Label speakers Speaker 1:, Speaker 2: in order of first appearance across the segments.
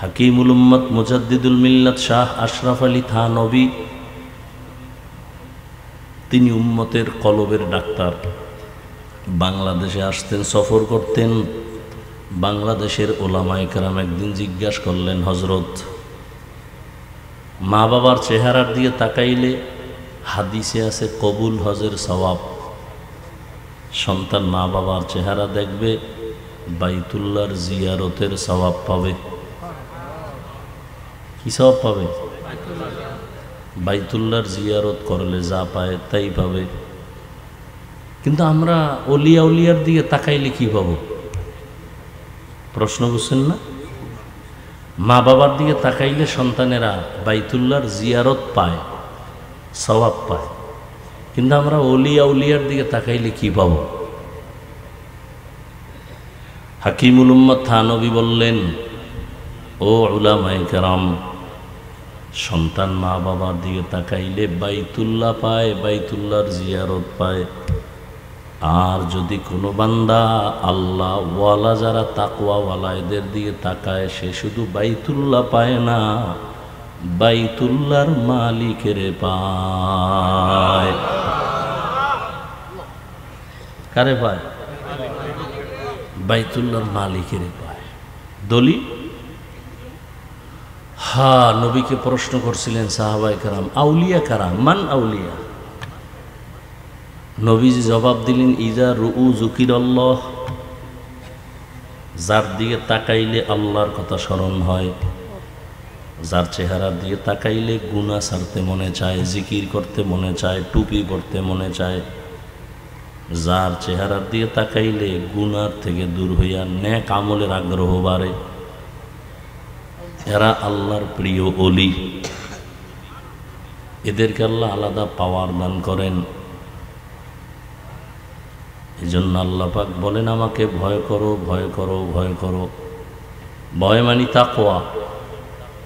Speaker 1: হাকিমুল উম্মত মুজাদ্দিদুল মিল্লাত শাহ আশরাফ আলী থানভী, তিনি উম্মতের কলবের ডাক্তার। বাংলাদেশে আসতেন, সফর করতেন। বাংলাদেশের ওলামায়ে কেরাম একদিন জিজ্ঞাসা করলেন, হজরত, মা বাবার চেহারার দিয়ে তাকাইলে হাদিসে আছে কবুল হজের সওয়াব। সন্তান মা বাবার চেহারা দেখবে, বাইতুল্লাহর জিয়ারতের সওয়াব পাবে। কি সওয়াব পাবে? বাইতুল্লাহর জিয়ারত করলে যা পায় তাই পাবে। কিন্তু আমরা অলিয়া উলিয়ার দিকে তাকাইলে কি পাবো? প্রশ্ন বুঝছেন না? মা বাবার দিকে তাকাইলে সন্তানেরা বাইতুল্লাহর জিয়ারত পায়, সওয়াব পায়। কিন্তু আমরা অলিয়া উলিয়ার দিকে তাকাইলে কি পাবো? হাকিমুল উম্মত থানভী বললেন, ও উলামায়ে কেরাম, সন্তান মা বাবার দিকে তাকাইলে বাইতুল্লাহ পায়, বাইতুল্লাহর জিয়ারত পায়। আর যদি কোনো বান্দা আল্লাহ ওয়ালা, যারা তাকওয়া ওয়ালা, এদের দিকে তাকায়, সে শুধু বাইতুল্লাহ পায় না, বাইতুল্লাহর মালিকের পায়। কারে পায়? বাইতুল্লাহর মালিকের পায়। দলিল? নবীকে প্রশ্ন করছিলেন সাহাবায়ে কেরাম, আউলিয়া কারা? মান আউলিয়া? নবীজি জবাব দিলেন, ইজা রুউ যুকিরাল্লাহ, যার দিকে তাকাইলে আল্লাহর কথা স্মরণ হয়, যার চেহারা দিয়ে তাকাইলে গুনাহ ছাড়তে মনে চায়, জিকির করতে মনে চায়, টুপি পরতে মনে চায়, যার চেহারা দিয়ে তাকাইলে গুনার থেকে দূর হইয়া নেক আমলের আগ্রহ বাড়ে, এরা আল্লাহর প্রিয় ওলি। এদেরকে আল্লাহ আলাদা পাওয়ার দান করেন। এই জন্য আল্লাহ পাক বলেন, আমাকে ভয় করো, ভয় করো, ভয় করো। ভয় মানি তাকওয়া।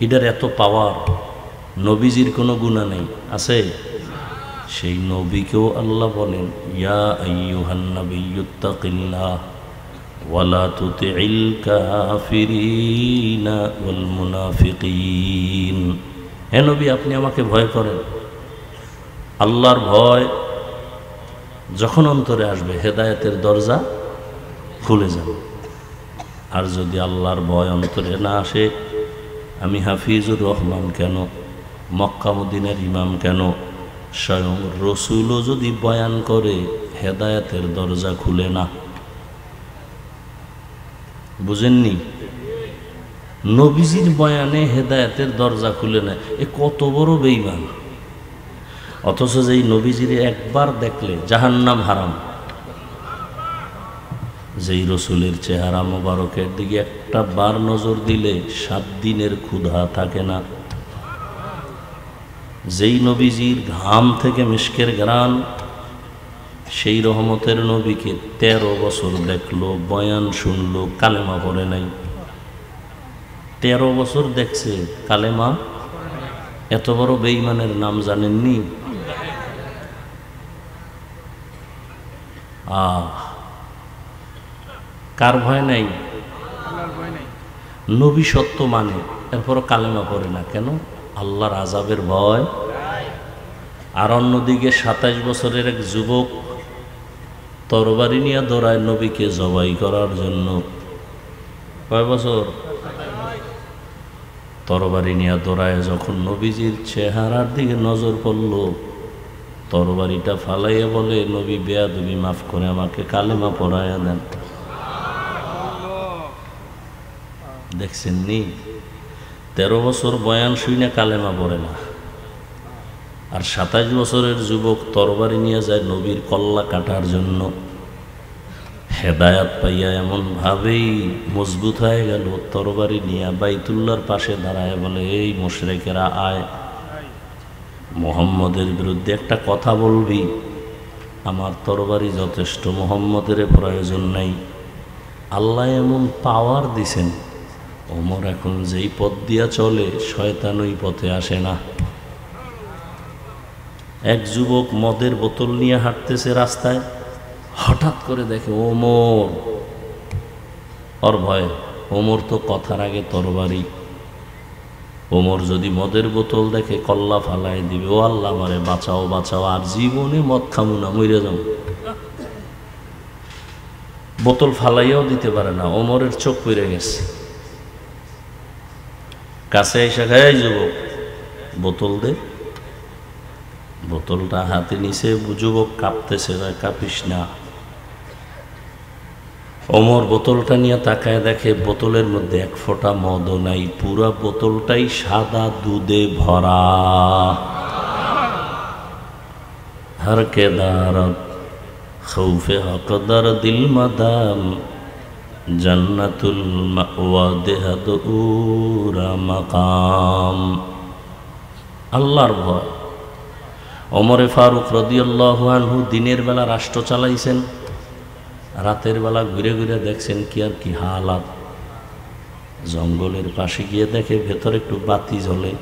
Speaker 1: এটার এত পাওয়ার। নবীজির কোনো গুনাহ নেই, আছে? সেই নবীকেও আল্লাহ বলেন, ইয়া আইয়ুহান নাবিয়্যুত্তাকিল্লাহ ওয়ালা তুতিইল কাফিরিনা ওয়াল মুনাফিকিন। হে নবী, আপনি আমাকে ভয় করেন। আল্লাহর ভয় যখন অন্তরে আসবে, হেদায়েতের দরজা খুলে যাবে। আর যদি আল্লাহর ভয় অন্তরে না আসে, আমি হাফিজুর রহমান কেন, মক্কা মদিনার ইমাম কেন, স্বয়ং রসুলও যদি বয়ান করে, হেদায়েতের দরজা খুলে না। বুঝেননি? নবীজির বয়ানে হেদায়েতের দরজা খুলে না, এ কত বড় বেঈমান। অথচ যেই নবীজির একবার দেখলে জাহান্নাম হারাম, যেই রসুলের চেহারা মোবারকের দিকে একটা বার নজর দিলে 7 দিনের ক্ষুধা থাকে না, যেই নবীজির ঘাম থেকে মিশকের ঘ্রাণ, সেই রহমতের নবীকে 13 বছর দেখলো, বয়ান শুনলো, কালেমা পড়ে নাই। 13 বছর দেখছে, কালেমা। এত বড় বেঈমানের নাম জানেননি? কার ভয় নাই? নবী সত্য মানে, এরপরও কালেমা পড়ে না কেন? আল্লাহর আযাবের ভয়। আর অন্যদিকে 27 বছরের এক যুবক তরবারি নিয়ে দৌড়ায় নবীকে জবাই করার জন্য। কয় বছর? তরবারি নিয়ে দৌড়ায় যখন নবীজির চেহারার দিকে নজর পড়ল, তরবারিটা ফালাইয়া বলে, নবী বেয়াদবি, মাফ করে আমাকে কালেমা পড়াইয়া দেন। দেখছেন নি? 13 বছর বয়ান শুনে কালেমা পড়ে না। আর 27 বছরের যুবক তরবারি নিয়ে যায় নবীর কল্লা কাটার জন্য। হেদায়াত পাইয়া এমন ভাবেই মজবুত হয়ে গেল, তরবারি নিয়ে বাইতুল্লাহর পাশে দাঁড়ায় বলে, এই মুশরিকেরা আয়, মুহাম্মদের বিরুদ্ধে একটা কথা বলবি? আমার তরবারি যথেষ্ট, মুহাম্মদের প্রয়োজন নাই। আল্লাহ এমন পাওয়ার দিছেন, ওমর এখন যেই পথ দিয়া চলে, শয়তান ওই পথে আসে না। এক যুবক মদের বোতল নিয়ে হাঁটতেছে রাস্তায়, হঠাৎ করে দেখে ওমর, ওর ভয়। ওমর তো কথার আগে তরবারি, ওমর যদি মদের বোতল দেখে কল্লা ফালাই দিবে, ও আল্লাহ আমারে বাঁচাও বাঁচাও, আর জীবনে মদ খামু না, মরে যাবো। বোতল ফালাইয়াও দিতে পারে না, ওমরের চোখ পড়ে গেছে। কাছে এসে খায়, যুবক বোতল দে। বোতলটা হাতে নিচে, যুবক কাঁপতেছে, কাঁপিস না। ওমর বোতলটা নিয়ে তাকায়, দেখে বোতলের মধ্যে এক ফোঁটা মদও নাই, পুরা বোতলটাই সাদা দুধে ভরা। হর কে দারত খৌফে হকদার দিল মাদাম, জান্নাতুল মাওয়া দেহাদুরা মাকাম। আল্লাহর ভয়। ওমরে ফারুক রাদিয়াল্লাহু আনহু দিনের বেলা রাষ্ট্র চালাইছেন, রাতের বেলা ঘুরে ঘুরে দেখছেন কি আর কি হালাত। জঙ্গলের পাশে গিয়ে দেখে ভেতরে একটু বাতি জ্বলে।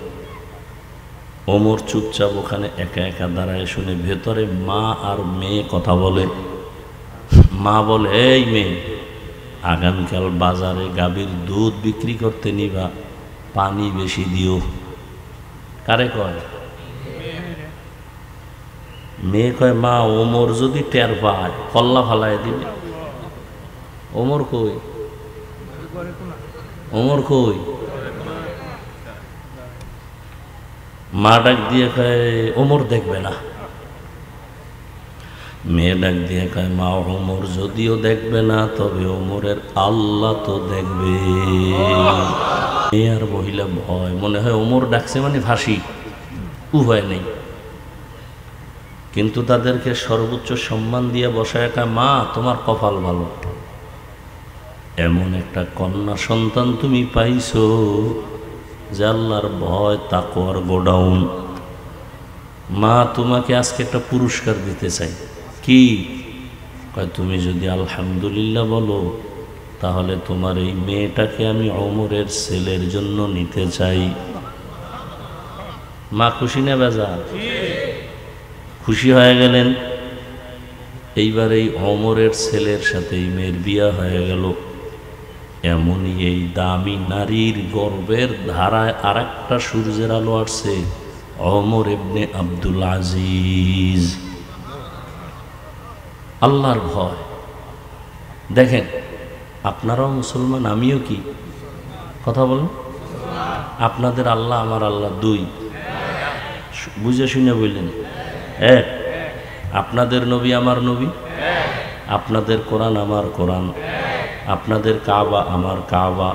Speaker 1: ওমর চুপচাপ ওখানে একা একা দাঁড়ায়, শুনে ভেতরে মা আর মেয়ে কথা বলে। মা বলে, এই মেয়ে, আগামীকাল বাজারে গাভীর দুধ বিক্রি করতে নিবা, পানি বেশি দিও। কারে কয়? মেয়ে কয়, মা ওমর যদি টের পায় কল্লা ফালায় দিবে। ওমর কই? ওমর কই? মা ডাক দিয়ে কয়, ওমর দেখবে না। মেয়ে ডাক দিয়ে কয়, মা ওমর যদিও দেখবে না, তবে ওমরের আল্লাহ তো দেখবে। মেয়ে আর মহিলা ভয়, মনে হয় ওমর ডাকছে মানে ফাঁসি, উভয় নেই। কিন্তু তাদেরকে সর্বোচ্চ সম্মান দিয়ে বসায়, একা মা তোমার কপাল ভালো, এমন একটা কন্যা সন্তান তুমি পাইছো যে আল্লাহর ভয় তাকওয়ার গোডাউন। মা তোমাকে আজকে একটা পুরস্কার দিতে চাই। কি? কয়, তুমি যদি আলহামদুলিল্লাহ বলো, তাহলে তোমার এই মেয়েটাকে আমি ওমরের ছেলের জন্য নিতে চাই। মা খুশি না বেজার? খুশি হয়ে গেলেন। এইবার এই ওমরের ছেলের সাথে এই মেয়ের বিয়া হয়ে গেল। এমনই এই দামি নারীর গর্বের ধারায় আর একটা সূর্যের আলো আসছে, ওমর ইবনে আব্দুল আজিজ। আল্লাহর ভয়। দেখেন, আপনারাও মুসলমান, আমিও কি কথা বলেন? আপনাদের আল্লাহ আমার আল্লাহ দুই, বুঝে শুনে বললেন এক। আপনাদের নবী আমার নবী, আপনাদের কোরআন আমার কোরআন, আপনাদের কাবা আমার কাবা,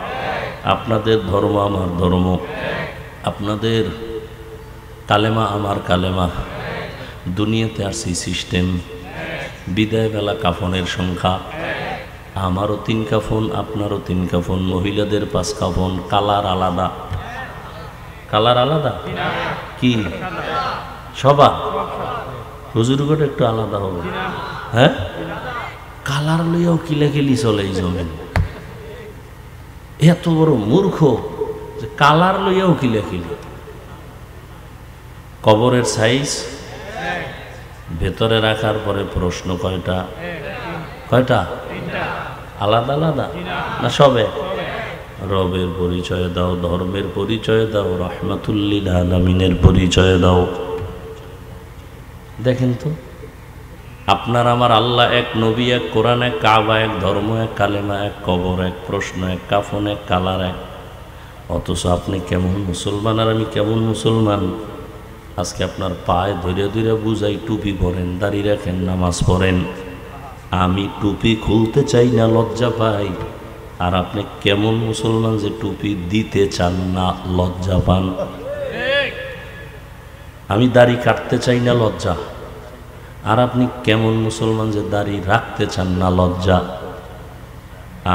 Speaker 1: আপনাদের ধর্ম আমার ধর্ম, আপনাদের কালেমা আমার কালেমা। দুনিয়াতে আসছি সিস্টেম। বিদায় বেলা কাফনের সংখ্যা, আমারও 3 কাফন, আপনারও 3 কাফন, মহিলাদের 5 কাফন। কালার আলাদা। কালার আলাদা কি? সবার হুজুর করে একটু আলাদা হবে। হ্যাঁ, কালার লইয়াও কিলাকিলি চলে এই জমিন। এত বড় মূর্খ যে কালার লইয়াও কিলাকিলি। কবরের সাইজ ভেতরে রাখার পরে প্রশ্ন কয়টা? কয়টা? আলাদা আলাদা না সবে? রবের পরিচয় দাও, ধর্মের পরিচয় দাও, রহমাতুল্লিল আলামিনের পরিচয় দাও। দেখেন তো, আপনার আমার আল্লাহ এক, নবী এক, কোরআন এক, কাবা এক, ধর্ম এক, কালেমা এক, কবর এক, প্রশ্ন এক, কাফন এক, কালার এক। অথচ আপনি কেমন মুসলমান আর আমি কেমন মুসলমান। আজকে আপনার পায়ে ধরে ধরে বুঝাই, টুপি পরেন, দাড়ি রাখেন, নামাজ পড়েন। আমি টুপি খুলতে চাই না, লজ্জা পাই। আর আপনি কেমন মুসলমান যে টুপি দিতে চান না, লজ্জা পান। আমি দাড়ি কাটতে চাই না, লজ্জা। আর আপনি কেমন মুসলমান যে দাড়ি রাখতে চান না, লজ্জা।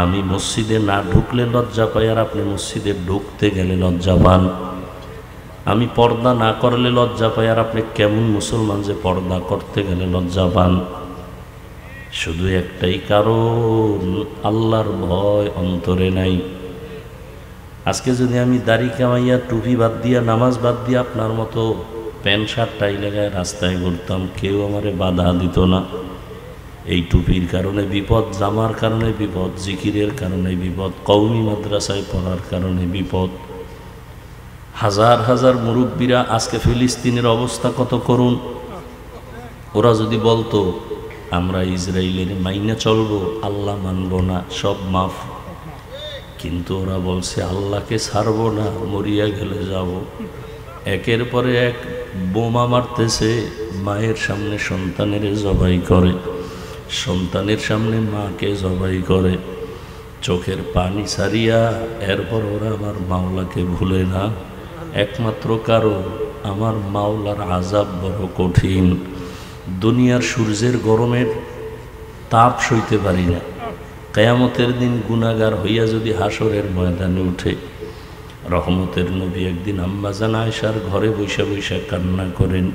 Speaker 1: আমি মসজিদে না ঢুকলে লজ্জা পাই, আর আপনি মসজিদে ঢুকতে গেলে লজ্জা পান। আমি পর্দা না করলে লজ্জা পাই, আর আপনি কেমন মুসলমান যে পর্দা করতে গেলে লজ্জা পান। শুধু একটাই কারণ, আল্লাহর ভয় অন্তরে নাই। আজকে যদি আমি দাড়ি কামাইয়া, টুপি বাদ দিয়া, নামাজ বাদ দিয়া আপনার মতো প্যান্ট শার্ট টাই লাগায় রাস্তায় ঘুরতাম, কেউ আমারে বাধা দিত না। এই টুপির কারণে বিপদ, জামার কারণে বিপদ, জিকিরের কারণে বিপদ, কওমি মাদ্রাসায় পড়ার কারণে বিপদ। হাজার হাজার মুরব্বীরা আজকে ফিলিস্তিনের অবস্থা কত করুন। ওরা যদি বলতো আমরা ইসরায়েলের মাইনে চলবো, আল্লাহ মানব না, সব মাফ, কিন্তু ওরা বলছে আল্লাহকে ছাড়বো না, মরিয়া গেলে যাব। একের পরে এক বোমা মারতেছে, মায়ের সামনে সন্তানের জবাই করে, সন্তানের সামনে মাকে জবাই করে, চোখের পানি ছাড়িয়া। এরপর ওরা আমার মাওলাকে ভুলে না। একমাত্র কারণ আমার মাওলার আযাব বড় কঠিন। দুনিয়ার সূর্যের গরমের তাপ সইতে পারি না। কিয়ামতের দিন গুনাহগার হইয়া যদি হাসরের ময়দানে উঠে, রহমতের নবী একদিন আম্মাজান আয়েশার ঘরে বৈশা বৈশা কান্না করেন।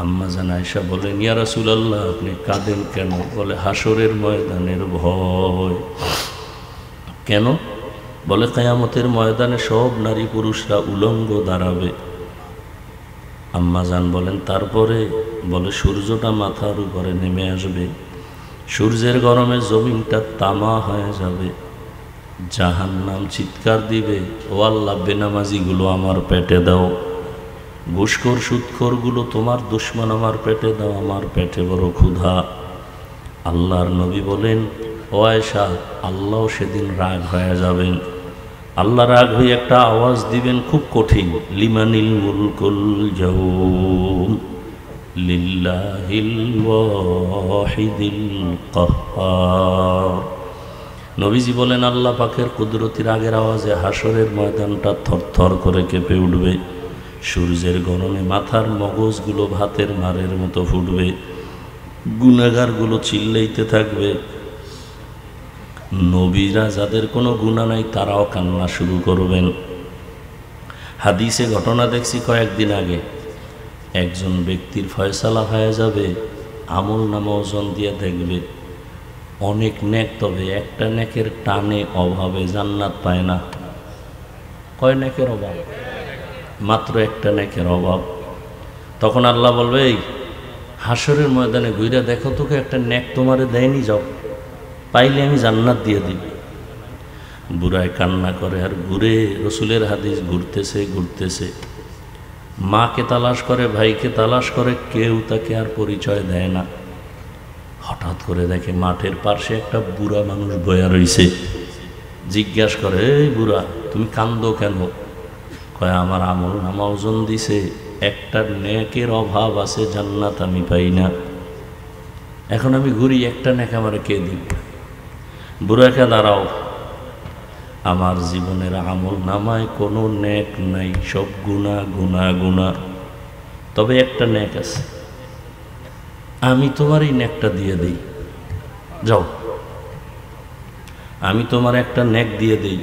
Speaker 1: আম্মাজান আয়েশা বলেন, ইয়া রাসূলুল্লাহ, আপনি কাঁদেন কেন? বলে, হাসরের ময়দানের ভয়। কেন? বলে, কিয়ামতের ময়দানে সব নারী পুরুষরা উলঙ্গ দাঁড়াবে। আম্মাজান বলেন, তারপরে? বলে, সূর্যটা মাথার উপরে নেমে আসবে, সূর্যের গরমে জমিনটা তামা হয়ে যাবে, জাহান্নাম চিৎকার দিবে, ও আল্লাহ, বেনামাজিগুলো আমার পেটে দাও, ঘুষখোর সুদখোরগুলো তোমার দুশমন আমার পেটে দাও, আমার পেটে বড় ক্ষুধা। আল্লাহর নবী বলেন, ও আয়েশা, আল্লাহ সেদিন রাগ হয়ে যাবেন। আল্লাহ রাগ হয়ে একটা আওয়াজ দিবেন খুব কঠিন, লিমানিল মুলকুল ইয়াউম লিল্লাহিল ওয়াহিদিল কাহ্হার। নবীজি বলেন, আল্লাহ পাকের কুদরতি রাগের আওয়াজে হাসরের ময়দানটা থরথর করে কেঁপে উঠবে, সূর্যের গরমে মাথার মগজগুলো ভাতের মারের মতো ফুটবে, গুনাহগারগুলো চিল্লাইতে থাকবে। নবীরা যাদের কোনো গুনাহ নাই তারাও কান্না শুরু করবেন। হাদিসে ঘটনা দেখছি কয়েকদিন আগে, একজন ব্যক্তির ফয়সালা হয়ে যাবে, আমল নামা ওজন দিয়ে দেখবে অনেক নেক, তবে একটা নেকের টানে অভাবে জান্নাত পায় না। কয় নেকের অভাব? মাত্র একটা নেকের অভাব। তখন আল্লাহ বলবে, এই হাসরের ময়দানে ঘুরে দেখো তোকে একটা নেক তোমারে দেয়নি, যাও, পাইলে আমি জান্নাত দিয়ে দিব। বুড়ায় কান্না করে আর ঘুরে, রসুলের হাদিস ঘুরতেছে ঘুরতেছে, মাকে তালাশ করে, ভাইকে তালাশ করে, কেউ তাকে আর পরিচয় দেয় না। হঠাৎ করে দেখে মাঠের পাশে একটা বুড়া মানুষ বয়া রইছে। জিজ্ঞাসা করে, এই বুড়া, তুমি কান্দো কেন? কয়, আমার আমল নামা ওজন দিছে, একটা নেকের অভাব আছে, জান্নাত আমি পাই না, এখন আমি ঘুরি, একটা নেক আমার কে দিব? বুড়াকে, দাঁড়াও, আমার জীবনের আমল নামায় কোনো নেক নাই, সব গুনাহ গুনাহ গুনাহ, তবে একটা নেক আছে, আমি তোমার এই নেকটা দিয়ে দিই, যাও, আমি তোমার একটা নেক দিয়ে দিই,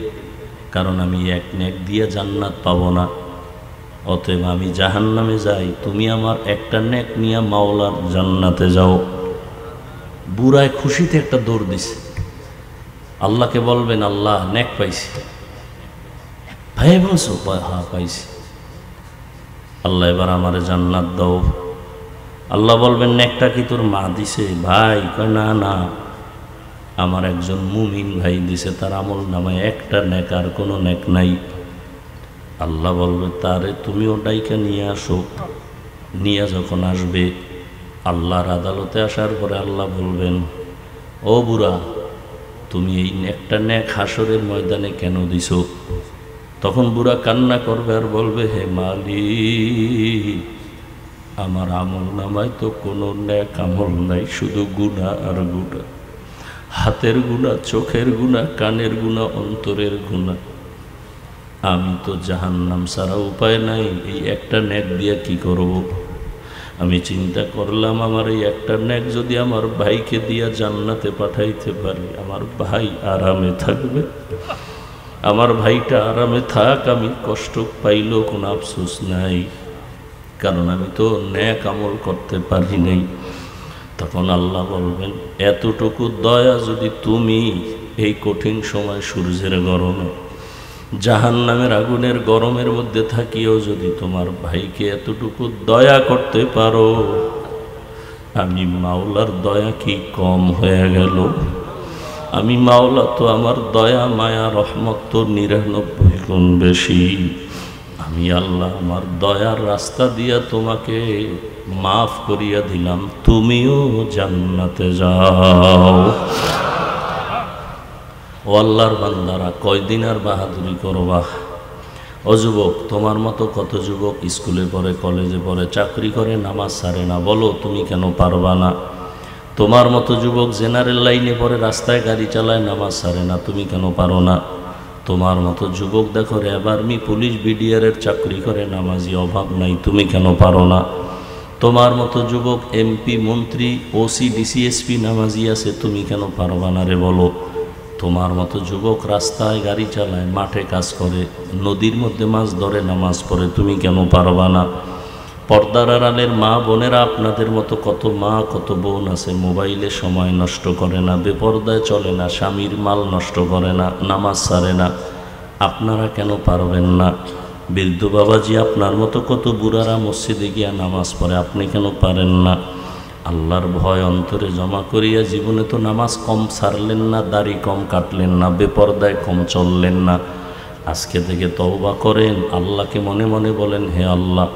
Speaker 1: কারণ আমি এক নেক দিয়ে জান্নাত পাবো না, অতএব আমি জাহান্নামে যাই, তুমি আমার একটা নেক নিয়ে মাওলার জান্নাতে যাও। বুড়ায় খুশিতে একটা দৌড় দিছে, আল্লাহকে বলবেন, আল্লাহ নেক পাইছি। ভাই বলছো? হ্যাঁ পাইছি। আল্লাহ, এবার আমারে জান্নাত দাও। আল্লাহ বলবেন, নেকটা কি তোর মা দিছে? ভাই কয়, না না, আমার একজন মুমিন ভাই দিছে, তার আমল নামায় একটা নেক, আর কোনো নেক নাই। আল্লাহ বলবে, তারে তুমি ওটাইকে নিয়ে আসো। নিয়ে যখন আসবে, আল্লাহর আদালতে আসার পরে আল্লাহ বলবেন, ও বুড়া, তুমি এই একটা নেক হাসরের ময়দানে কেন দিছো? তখন বুড়া কান্না করবে আর বলবে, হে মালিক, আমার আমল নামায় তো কোনো নেক আমল নাই, শুধু গুনাহ আর গুনাহ, হাতের গুনাহ, চোখের গুনাহ, কানের গুনাহ, অন্তরের গুনাহ। আমি তো জাহান্নাম ছাড়া উপায় নাই, এই একটা নেক দিয়ে কি করব? আমি চিন্তা করলাম, আমার এই একটা নেক যদি আমার ভাইকে দিয়া জান্নাতে পাঠাইতে পারি, আমার ভাই আরামে থাকবে, আমার ভাইটা আরামে থাক, আমি কষ্ট পাইলেও কোনো আফসোস নাই, কারণ আমি তো নেক আমল করতে পারি নাই। তখন আল্লাহ বলবেন, এতটুকু দয়া যদি তুমি এই কঠিন সময় সূর্যের গরমে, জাহান্নামের আগুনের গরমের মধ্যে থাকিও যদি তোমার ভাইকে এতটুকু দয়া করতে পারো, আমি মাওলার দয়া কি কম হয়ে গেল? আমি মাওলা তো আমার দয়া মায়া রহমত তো 99 গুণ বেশি। আমি আল্লাহ আমার দয়ার রাস্তা দিয়া তোমাকে মাফ করিয়া দিলাম, তুমিও জান্নাতে যাও। ও আল্লাহর বান্দারা, কয়দিন আর বাহাদুরি করবা? ও যুবক, তোমার মতো কত যুবক স্কুলে পড়ে, কলেজে পড়ে, চাকরি করে, নামাজ ছাড়ে না। বলো তুমি কেন পারবা না? তোমার মতো যুবক জেনারেল লাইনে পড়ে, রাস্তায় গাড়ি চালায়, নামাজ ছাড়ে না, তুমি কেন পারো না? তোমার মতো যুবক দেখো র্যাব, আর্মি, পুলিশ, বিডিআরের চাকরি করে, নামাজি অভাব নাই, তুমি কেন পারো না? তোমার মতো যুবক এমপি, মন্ত্রী, ওসি, ডিসিএসপি নামাজি আছে, তুমি কেন পারবা না রে বলো? তোমার মতো যুবক রাস্তায় গাড়ি চালায়, মাঠে কাজ করে, নদীর মধ্যে মাছ ধরে, নামাজ পড়ে, তুমি কেন পারবা না? পর্দার আড়ালের মা বোনেরা, আপনাদের মতো কত মা কত বোন আছে, মোবাইলে সময় নষ্ট করে না, বেপর্দায় চলে না, স্বামীর মাল নষ্ট করে না, নামাজ ছাড়ে না, আপনারা কেন পারবেন না? বৃদ্ধ বাবাজি, আপনার মতো কত বুড়ারা মসজিদে গিয়া নামাজ পড়ে, আপনি কেন পারেন না? আল্লাহর ভয় অন্তরে জমা করিয়া জীবনে তো নামাজ কম ছাড়লেন না, দাড়ি কম কাটলেন না, বেপর্দায় কম চললেন না। আজকে থেকে তওবা করেন, আল্লাহকে মনে মনে বলেন, হে আল্লাহ,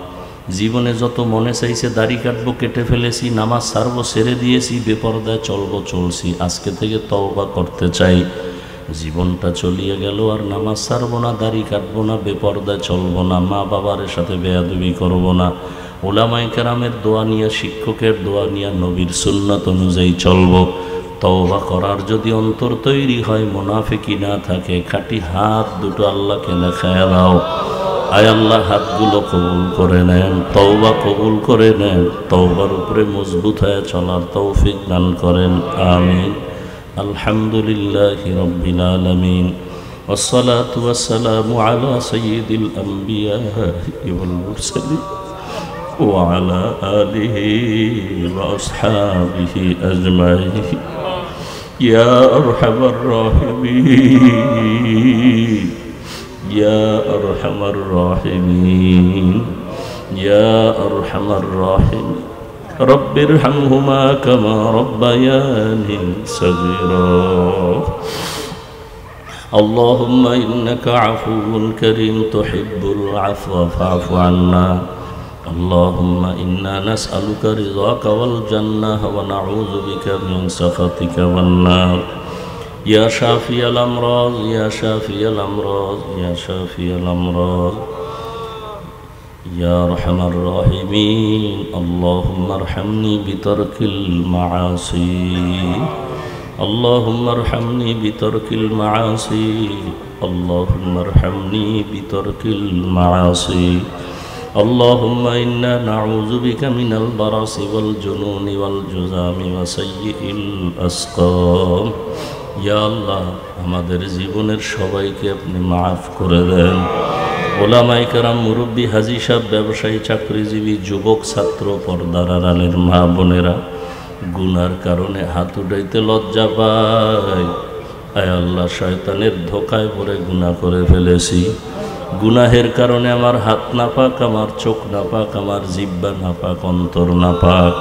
Speaker 1: জীবনে যত মনে চাইছে দাড়ি কাটবো কেটে ফেলেছি, নামাজ ছাড়বো ছেড়ে দিয়েছি, বেপর্দায় চলবো চলছি, আজকে থেকে তওবা করতে চাই। জীবনটা চলিয়ে গেল, আর নামাজ ছাড়বো না, দাড়ি কাটবো না, বেপর্দায় চলবো না, মা বাবার সাথে বেয়াদবি করবো না, ওলামায়ে কেরামের দোয়া নিয়ে, শিক্ষকের দোয়া নিয়ে, নবীর সুন্নাত অনুযায়ী চলবো। তওবা করার যদি অন্তর তৈরি হয়, মুনাফিকি না থাকে, খাঁটি হাত দুটো আল্লাহকে দেখায় দাও। আয় আল্লাহ, হাতগুলো কবুল করে নেন, তওবা কবুল করে নেন, তওবার উপরে মজবুত হয়ে চলার তৌফিক দান করেন, আমিন। আলহামদুলিল্লাহি রাব্বিল আলামিন, ওয়াসসালাতু ওয়াসসালামু আলা সাইয়্যিদিল আমবিয়া ওয়াল মুরসালিন ওয়া আলা আলিহি ওয়া আসহাবিহি আজমাইন। ইয়া আরহামার রাহিমিন, ইয়া আরহামার রাহিমিন, ইয়া আরহামার রাহিমিন। রব্বিরহামহুমা কামা রব্বায়ানি সগীরা। আল্লাহুম্মা ইন্নাকা আফুউন কারীম তুহিব্বুল আফওয়া ফা'ফু আন্না। আল্লাহুম্মা ইন্না নাসআলুকা রিযাকা ওয়াল জান্নাহ ওয়া নাউযু বিকা মিন সাখাতিকা ওয়ান নার। ইয়া শাফিয়াল আমরাজ, ইয়া শাফিয়াল আমরাজ, ইয়া শাফিয়াল আমরাজ, ইয়া আরহামার রাহিমিন। আল্লাহুম্মা আরহামনি বিতারকিল মাআসি, আল্লাহুম্মা আরহামনি বিতারকিল মাআসি, আল্লাহুম্মা আরহামনি বিতারকিল মাআসি। আল্লাহুম্মা ইন্না নাউযু বিকা মিনাল বারাসি ওয়াল জুনুনি ওয়াল জুযামি ওয়া সাইয়্যিল আসকাম। ইয়া আল্লাহ, আমাদের জীবনের সবাইকে আপনি মাফ করে দেন। ওলামায়ে কেরাম, মুরব্বী, হাজী সাহেব, ব্যবসায়ী, চাকরিজীবী, যুবক, ছাত্র, পর্দার আড়ালের মা বোনেরা, গুনার কারণে হাত উঠাইতে লজ্জা পায়। আয় আল্লাহ, শয়তানের ধোকায় পড়ে গুনাহ করে ফেলেছি। গুনাহের কারণে আমার হাত নাপাক, আমার চোখ নাপাক, আমার জিহ্বা নাপাক, অন্তর নাপাক।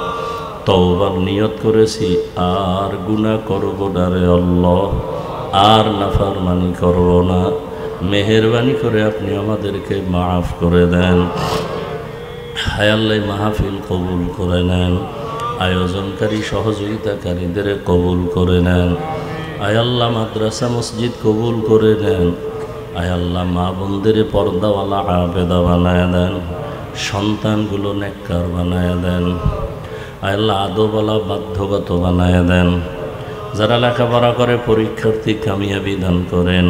Speaker 1: তওবার নিয়ত করেছি, আর গুনাহ করব না রে আল্লাহ, আর নাফরমানি করব না। মেহেরবানি করে আপনি আমাদেরকে মাফ করে দেন। হায় আল্লাহ, মাহফিল কবুল করে নেন, আয়োজনকারী সহযোগিতাকারীদের কবুল করে নেন। আয় আল্লাহ, মাদ্রাসা মসজিদ কবুল করে নেন। আয় আল্লাহ, মা বোনদের পর্দাওয়ালা আবেদা বানায় দেন, সন্তানগুলো নেককার বানায় দেন। আয় আল্লাহ, আদবওয়ালা বাধ্যগত বানায় দেন। যারা লেখাপড়া করে পরীক্ষার্থী কামিয়াবি দান করেন।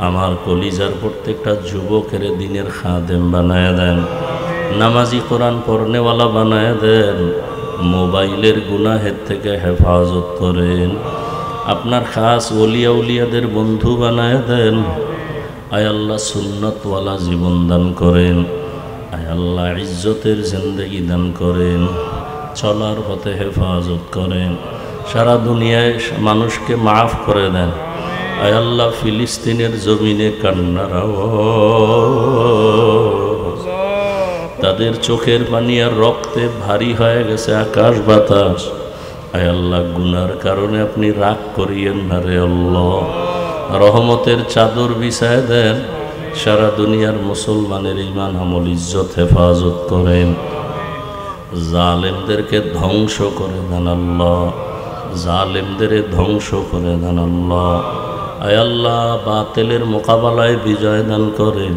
Speaker 1: আমার কলিজার প্রত্যেকটা যুবকের দিনের খাদেম বানায় দেন, নামাজি, কোরআন পড়নেওয়ালা বানায় দেন। মোবাইলের গুনাহের থেকে হেফাজত করেন। আপনার খাস ওলিয়া উলিয়াদের বন্ধু বানায় দেন। আয় আল্লাহ, সুন্নতওয়ালা জীবন দান করেন। আয় আল্লাহ, ইজ্জতের জিন্দেগি দান করেন। চলার পথে হেফাজত করেন। সারা দুনিয়ায় মানুষকে মাফ করে দেন। আয় আল্লাহ, ফিলিস্তিনের জমিনে কান্নার আওয়াজ, তাদের চোখের পানি আর রক্তে ভারী হয়ে গেছে আকাশ বাতাস। আয় আল্লাহ, গুনার কারণে আপনি রাগ করিয়েন না রে আল্লাহ, রহমতের চাদর বিছায় দেন, সারা দুনিয়ার মুসলমানের ঈমান আমল ইজ্জত হেফাজত করেন। জালেমদেরকে ধ্বংস করে দেন আল্লাহ, জালেমদের ধ্বংস করে দেন আল্লাহ। আয় আল্লাহ, বাতিলের মোকাবেলায় বিজয় দান করেন,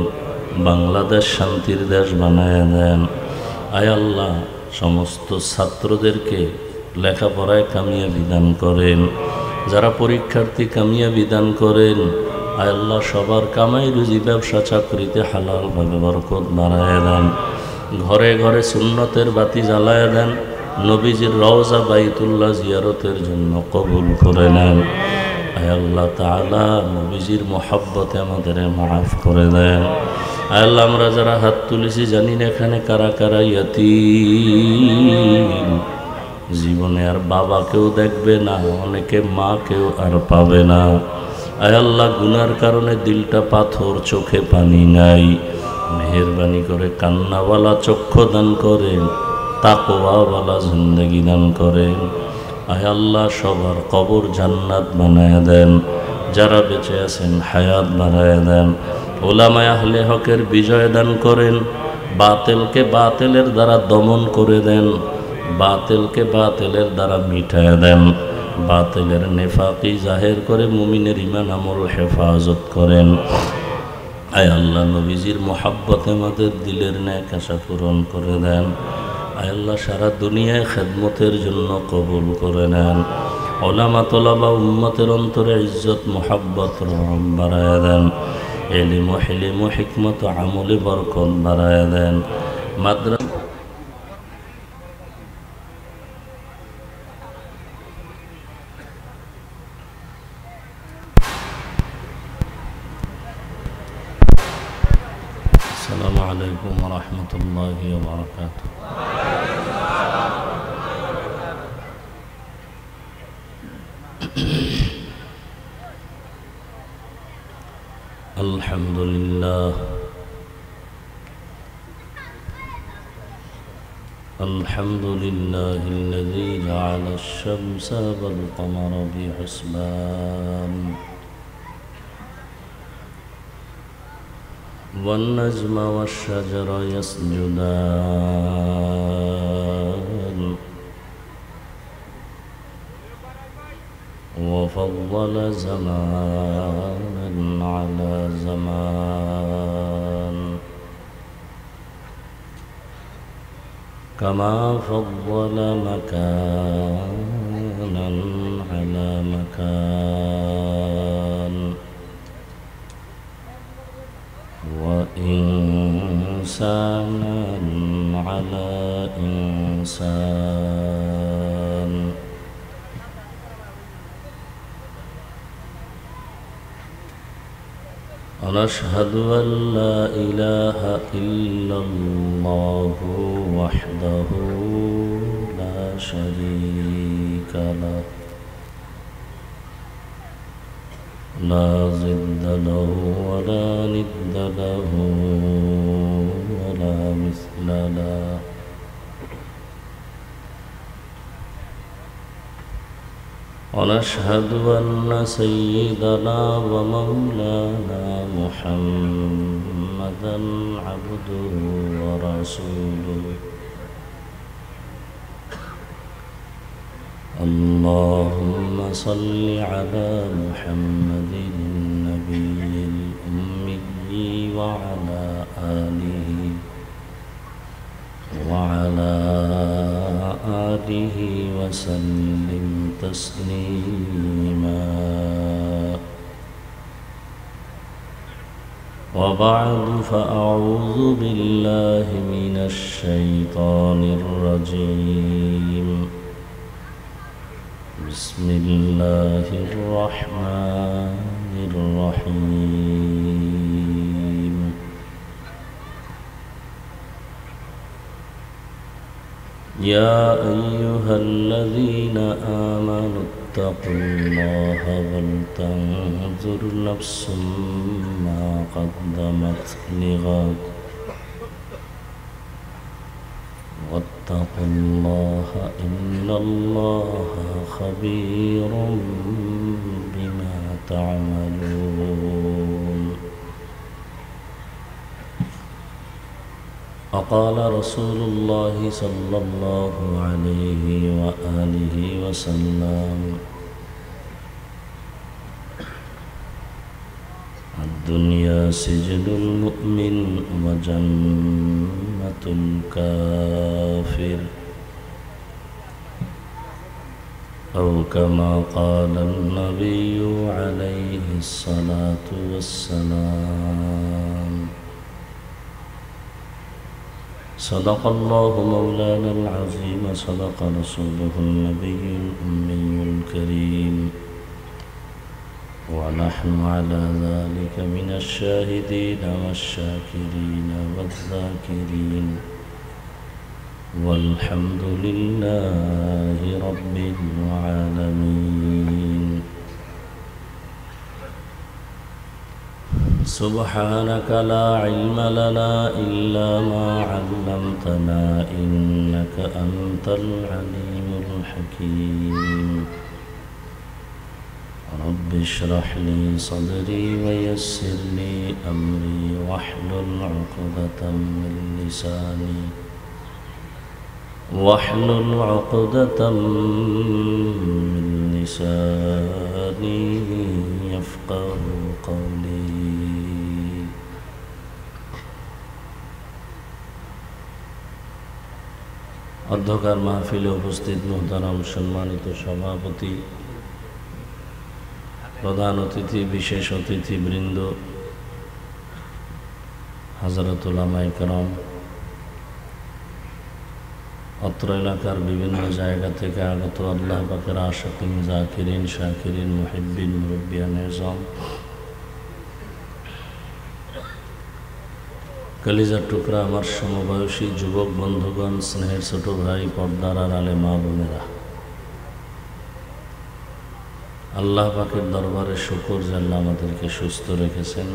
Speaker 1: বাংলাদেশ শান্তির দেশ বানায় দেন। আয় আল্লাহ, সমস্ত ছাত্রদেরকে লেখাপড়ায় কামিয়াবি দান করেন, যারা পরীক্ষার্থী কামিয়াবি দান করেন। আয় আল্লাহ, সবার কামাই রুজি ব্যবসা চাকরিতে হালালভাবে বরকত বাড়ায় দেন, ঘরে ঘরে সুন্নতের বাতি জ্বালায় দেন, নবীজির রওজা বাইতুল্লাহ জিয়ারতের জন্য কবুল করে নেন। আয় আল্লাহ তাআলা, নবীজির মোহাব্বতে আমাদের মাফ করে দেন। আয় আল্লাহ, আমরা যারা হাত তুলেছি জানি না এখানে কারা কারা ইয়াতীম, জীবনে আর বাবাকেও দেখবে না, অনেকে মাকেও আর পাবে না। আয় আল্লাহ, গুনার কারণে দিলটা পাথর, চোখে পানি নাই, মেহেরবানি করে কান্নাওয়ালা চক্ষু দান করেন, তাকওয়াওয়ালা জিন্দেগি দান করেন। আয় আল্লাহ, সবার কবর জান্নাত বানায় দেন, যারা বেঁচে আছেন হায়াত বাড়ায় দেন। ওলামায়ে আহলে হকের বিজয় দান করেন, বাতিলকে বাতিলের দ্বারা দমন করে দেন, বাতিলকে বাতিলের দ্বারা মিটায় দেন, বাতিলের নেফাকি জাহের করে মুমিনের ঈমান আমল হেফাজত করেন। আয় আল্লাহ, নবীজির মোহাব্বতে আমাদের দিলের ন্যাক আশা পূরণ করে দেন। আয় আল্লাহ, সারা দুনিয়ায় খেদমতের জন্য কবুল করে নেন। ওলামা তোলাবা উম্মতের অন্তরে ইজ্জত মোহাব্বত রহম বাড়ায় দেন, এলিম হিলিম হিকমত আমলে বরকত বাড়ায় দেন। মাদ্রাসা আসসালামু আলাইকুম ওয়া রাহমাতুল্লাহি ওয়া বারাকাতুহু। আলহামদুলিল্লাহ, আলহামদুলিল্লাহিল্লাযী জাআলা আশ-শামসা ওয়াল কমারা বিহুসবান والنجم والشجر يسجدان وفضل زمانا على زمان كما فضل مكانا على مكان وإنسانا على إنسان ونشهد أن لا إله إلا الله وحده لا شريك له لا ضد له ولا ند له ولا مثل له ونشهد أن سيدنا ومولانا محمدا عبده ورسوله اللهم صل على محمد النبي الأمي وعلى آله وسلم تسليما وبعد فأعوذ بالله من الشيطان الرجيم بسم الله الرحمن الرحيم يا أيها الذين آمنوا اتقوا الله ولتنظر نفس ما قدمت لغد واتقوا الله إن الله خبير بما تعملون وقال رسول الله صلى الله عليه وآله وسلم الدنيا سجن المؤمن وجنة الكافر أو كما قال النبي عليه الصلاة والسلام صدق الله مولانا العظيم صدق رسوله النبي الأمي الكريم ونحن على ذلك من الشاهدين والشاكرين والذاكرين والحمد لله رب العالمين سبحانك لا علم لنا إلا ما علمتنا إنك أنت العليم الحكيم رب اشرح لي صدري ويسر لي أمري واحلل عقدة من لساني يفقه قولي অধ্যকার মাহফিলে উপস্থিত মুহতারাম সম্মানিত সভাপতি, প্রধান অতিথি, বিশেষ অতিথিবৃন্দ, হযরত উলামায়ে কেরাম, অত্র এলাকার বিভিন্ন জায়গা থেকে আগত আল্লাহ পাকের আশিকিন, জাকিরিন, শাকিরিন, মুহিব্বিন, মুরব্বিয়ান নিজাম, কলিজার টুকরা আমার সমবয়সী যুবক বন্ধুগণ, স্নেহের ছোট ভাই, পর্দার আড়ালে মা বোনেরা, আল্লাহ পাকের দরবারে শুকর যে আল্লাহ আমাদেরকে সুস্থ রেখেছেন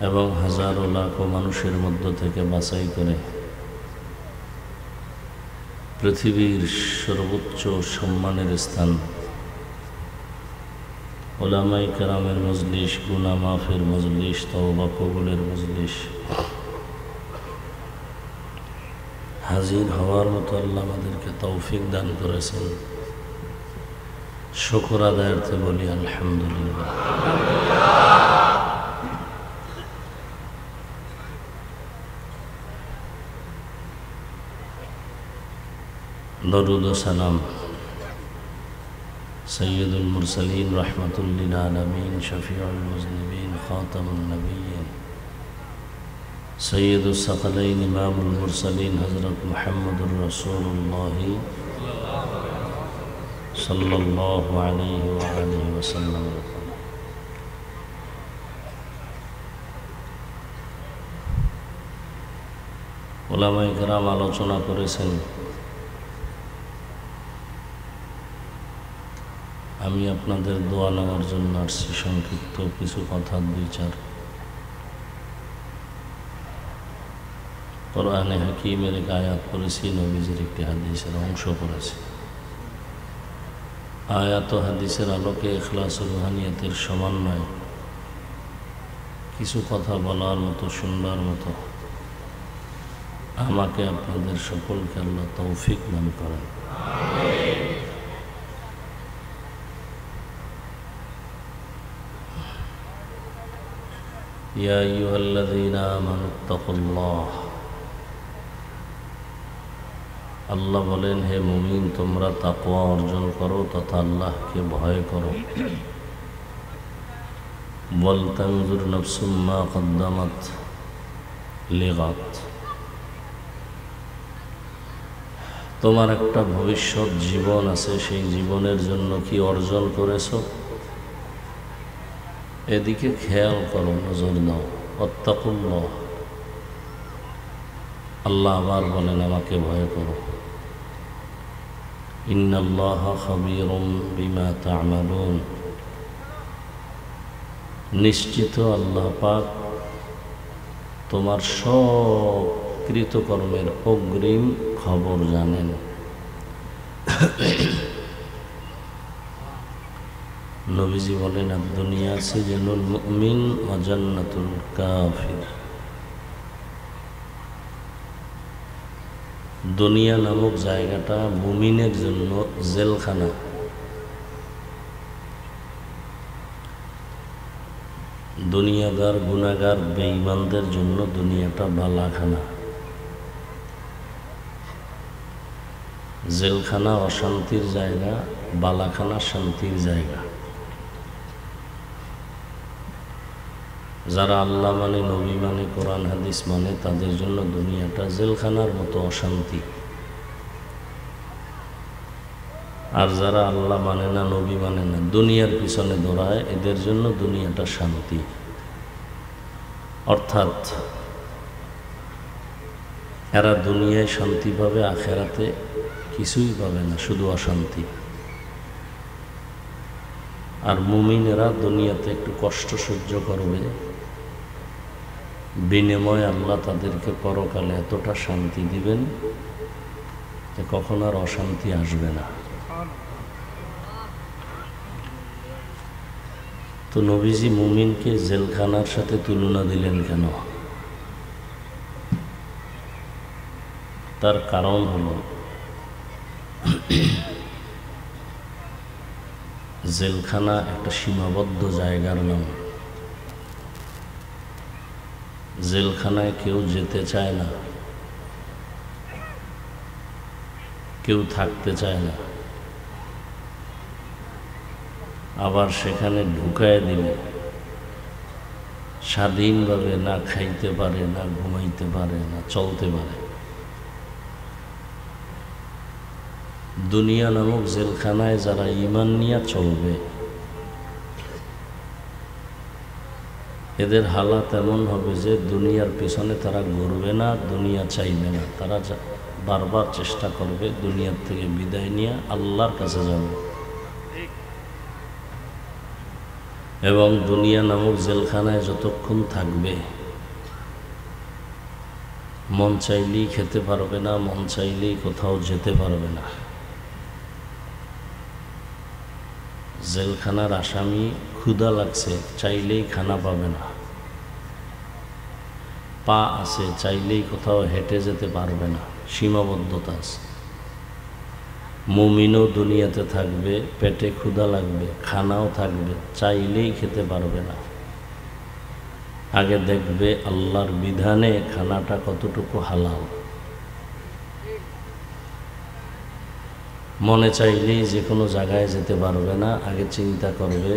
Speaker 1: এবং হাজারো লাখো মানুষের মধ্য থেকে বাছাই করে পৃথিবীর সর্বোচ্চ সম্মানের স্থান উলামায়ে কেরামের মজলিস, গুনাহ মাফের মজলিস, তওবা কবুলের মজলিস হাজির হওয়ার মতো আল্লাহ আমাদেরকে তৌফিক দান করেছেন। শুকর আদায়ার্থে বলি আলহামদুলিল্লাহ। দরুদ ও সালাম সৈয়দুল মুরসালিন রাহমাতুল লিল আলামিন শফিউল মুজনিবিন খাতামুন নবিয়্যিন সৈয়দুস সাকালাইন ইমামুল মুরসালিন হযরত মুহাম্মদুর রাসূলুল্লাহ সাল্লাল্লাহু আলাইহি ওয়া আলিহি ওয়াসাল্লাম। উলামায়ে কেরাম আলোচনা করেছেন, আমি আপনাদের দোয়া নেওয়ার জন্য আসছি। সংক্ষিপ্ত কিছু কথা, দুই চার। কোরআনে হাকিমের এক আয়াত পড়েছি, নবীজির একটি হাদিসের অংশ পড়েছি। আয়াত ও হাদিসের আলোকে ইখলাস ও রুহানিয়াতের সমন্বয়ে কিছু কথা বলার মতো, শুনবার মতো আমাকে আপনাদের সকলকে আল্লাহ তৌফিক দান করেন। ইয়া আইয়ুহাল্লাযীনা আমানুত্তাকুল্লাহ, আল্লাহ বলেন, হে মুমিন, তোমরা তাকওয়া অর্জন করো তথা আল্লাহকে ভয় করো। ওয়াল তানজুর নাফসুম মা কদ্দামাত লিগাদ, তোমার একটা ভবিষ্যৎ জীবন আছে, সেই জীবনের জন্য কি অর্জন করেছো এদিকে খেয়াল করো, নজর দাও। ওয়াত্তাকুল্লাহ, আল্লাহ আবার বলেন আমাকে ভয় করো। ইন্নাল্লাহা খাবীরুম বিমা তা'মালুন, নিশ্চিত আল্লাহ পাক তোমার সব কৃতকর্মের অগ্রিম খবর জানেন। নবীজি বলেন, দুনিয়া সিজনুল মুমিন ওয়া জান্নাতুল কাফির, দুনিয়া নামক জায়গাটা মুমিনের জন্য জেলখানা। দুনিয়াদার গুনাহগার বেঈমানদের জন্য দুনিয়াটা বালাখানা। জেলখানা অশান্তির জায়গা, বালাখানা শান্তির জায়গা। যারা আল্লাহ মানে, নবী মানে, কোরআন হাদিস মানে, তাদের জন্য দুনিয়াটা জেলখানার মতো অশান্তি। আর যারা আল্লাহ মানে না, নবী মানে না, দুনিয়ার পিছনে দৌড়ায়, এদের জন্য দুনিয়াটা শান্তি। অর্থাৎ এরা দুনিয়ায় শান্তি পাবে, আখেরাতে কিছুই পাবে না, শুধু অশান্তি। আর মুমিনেরা দুনিয়াতে একটু কষ্ট সহ্য করবে, বিনিময়ে আল্লাহ তাদেরকে পরকালে এতটা শান্তি দিবেন যে কখন আর অশান্তি আসবে না। তো নবীজি মুমিনকে জেলখানার সাথে তুলনা দিলেন কেন? তার কারণ হল জেলখানা একটা সীমাবদ্ধ জায়গার নাম। জেলখানায় কেউ যেতে চায় না, কেউ থাকতে চায় না। আবার সেখানে ঢুকায় দিলে স্বাধীনভাবে না খাইতে পারে, না ঘুমাইতে পারে, না চলতে পারে। দুনিয়া নামক জেলখানায় যারা ঈমান নিয়ে চলবে, এদের হালাত এমন হবে যে দুনিয়ার পিছনে তারা ঘুরবে না, দুনিয়া চাইবে না। তারা বারবার চেষ্টা করবে দুনিয়ার থেকে বিদায় নিয়ে আল্লাহর কাছে যাবে। এবং দুনিয়া নামক জেলখানায় যতক্ষণ থাকবে, মন চাইলেই খেতে পারবে না, মন চাইলেই কোথাও যেতে পারবে না। জেলখানার আসামি ক্ষুধা লাগছে, চাইলেই খানা পাবে না। পা আছে, চাইলেই কোথাও হেঁটে যেতে পারবে না, সীমাবদ্ধতা আছে। মুমিনও দুনিয়াতে থাকবে, পেটে ক্ষুধা লাগবে, খানাও থাকবে, চাইলেই খেতে পারবে না। আগে দেখবে আল্লাহর বিধানে খানাটা কতটুকু হালাল। মনে চাইলেই যে কোনো জায়গায় যেতে পারবে না, আগে চিন্তা করবে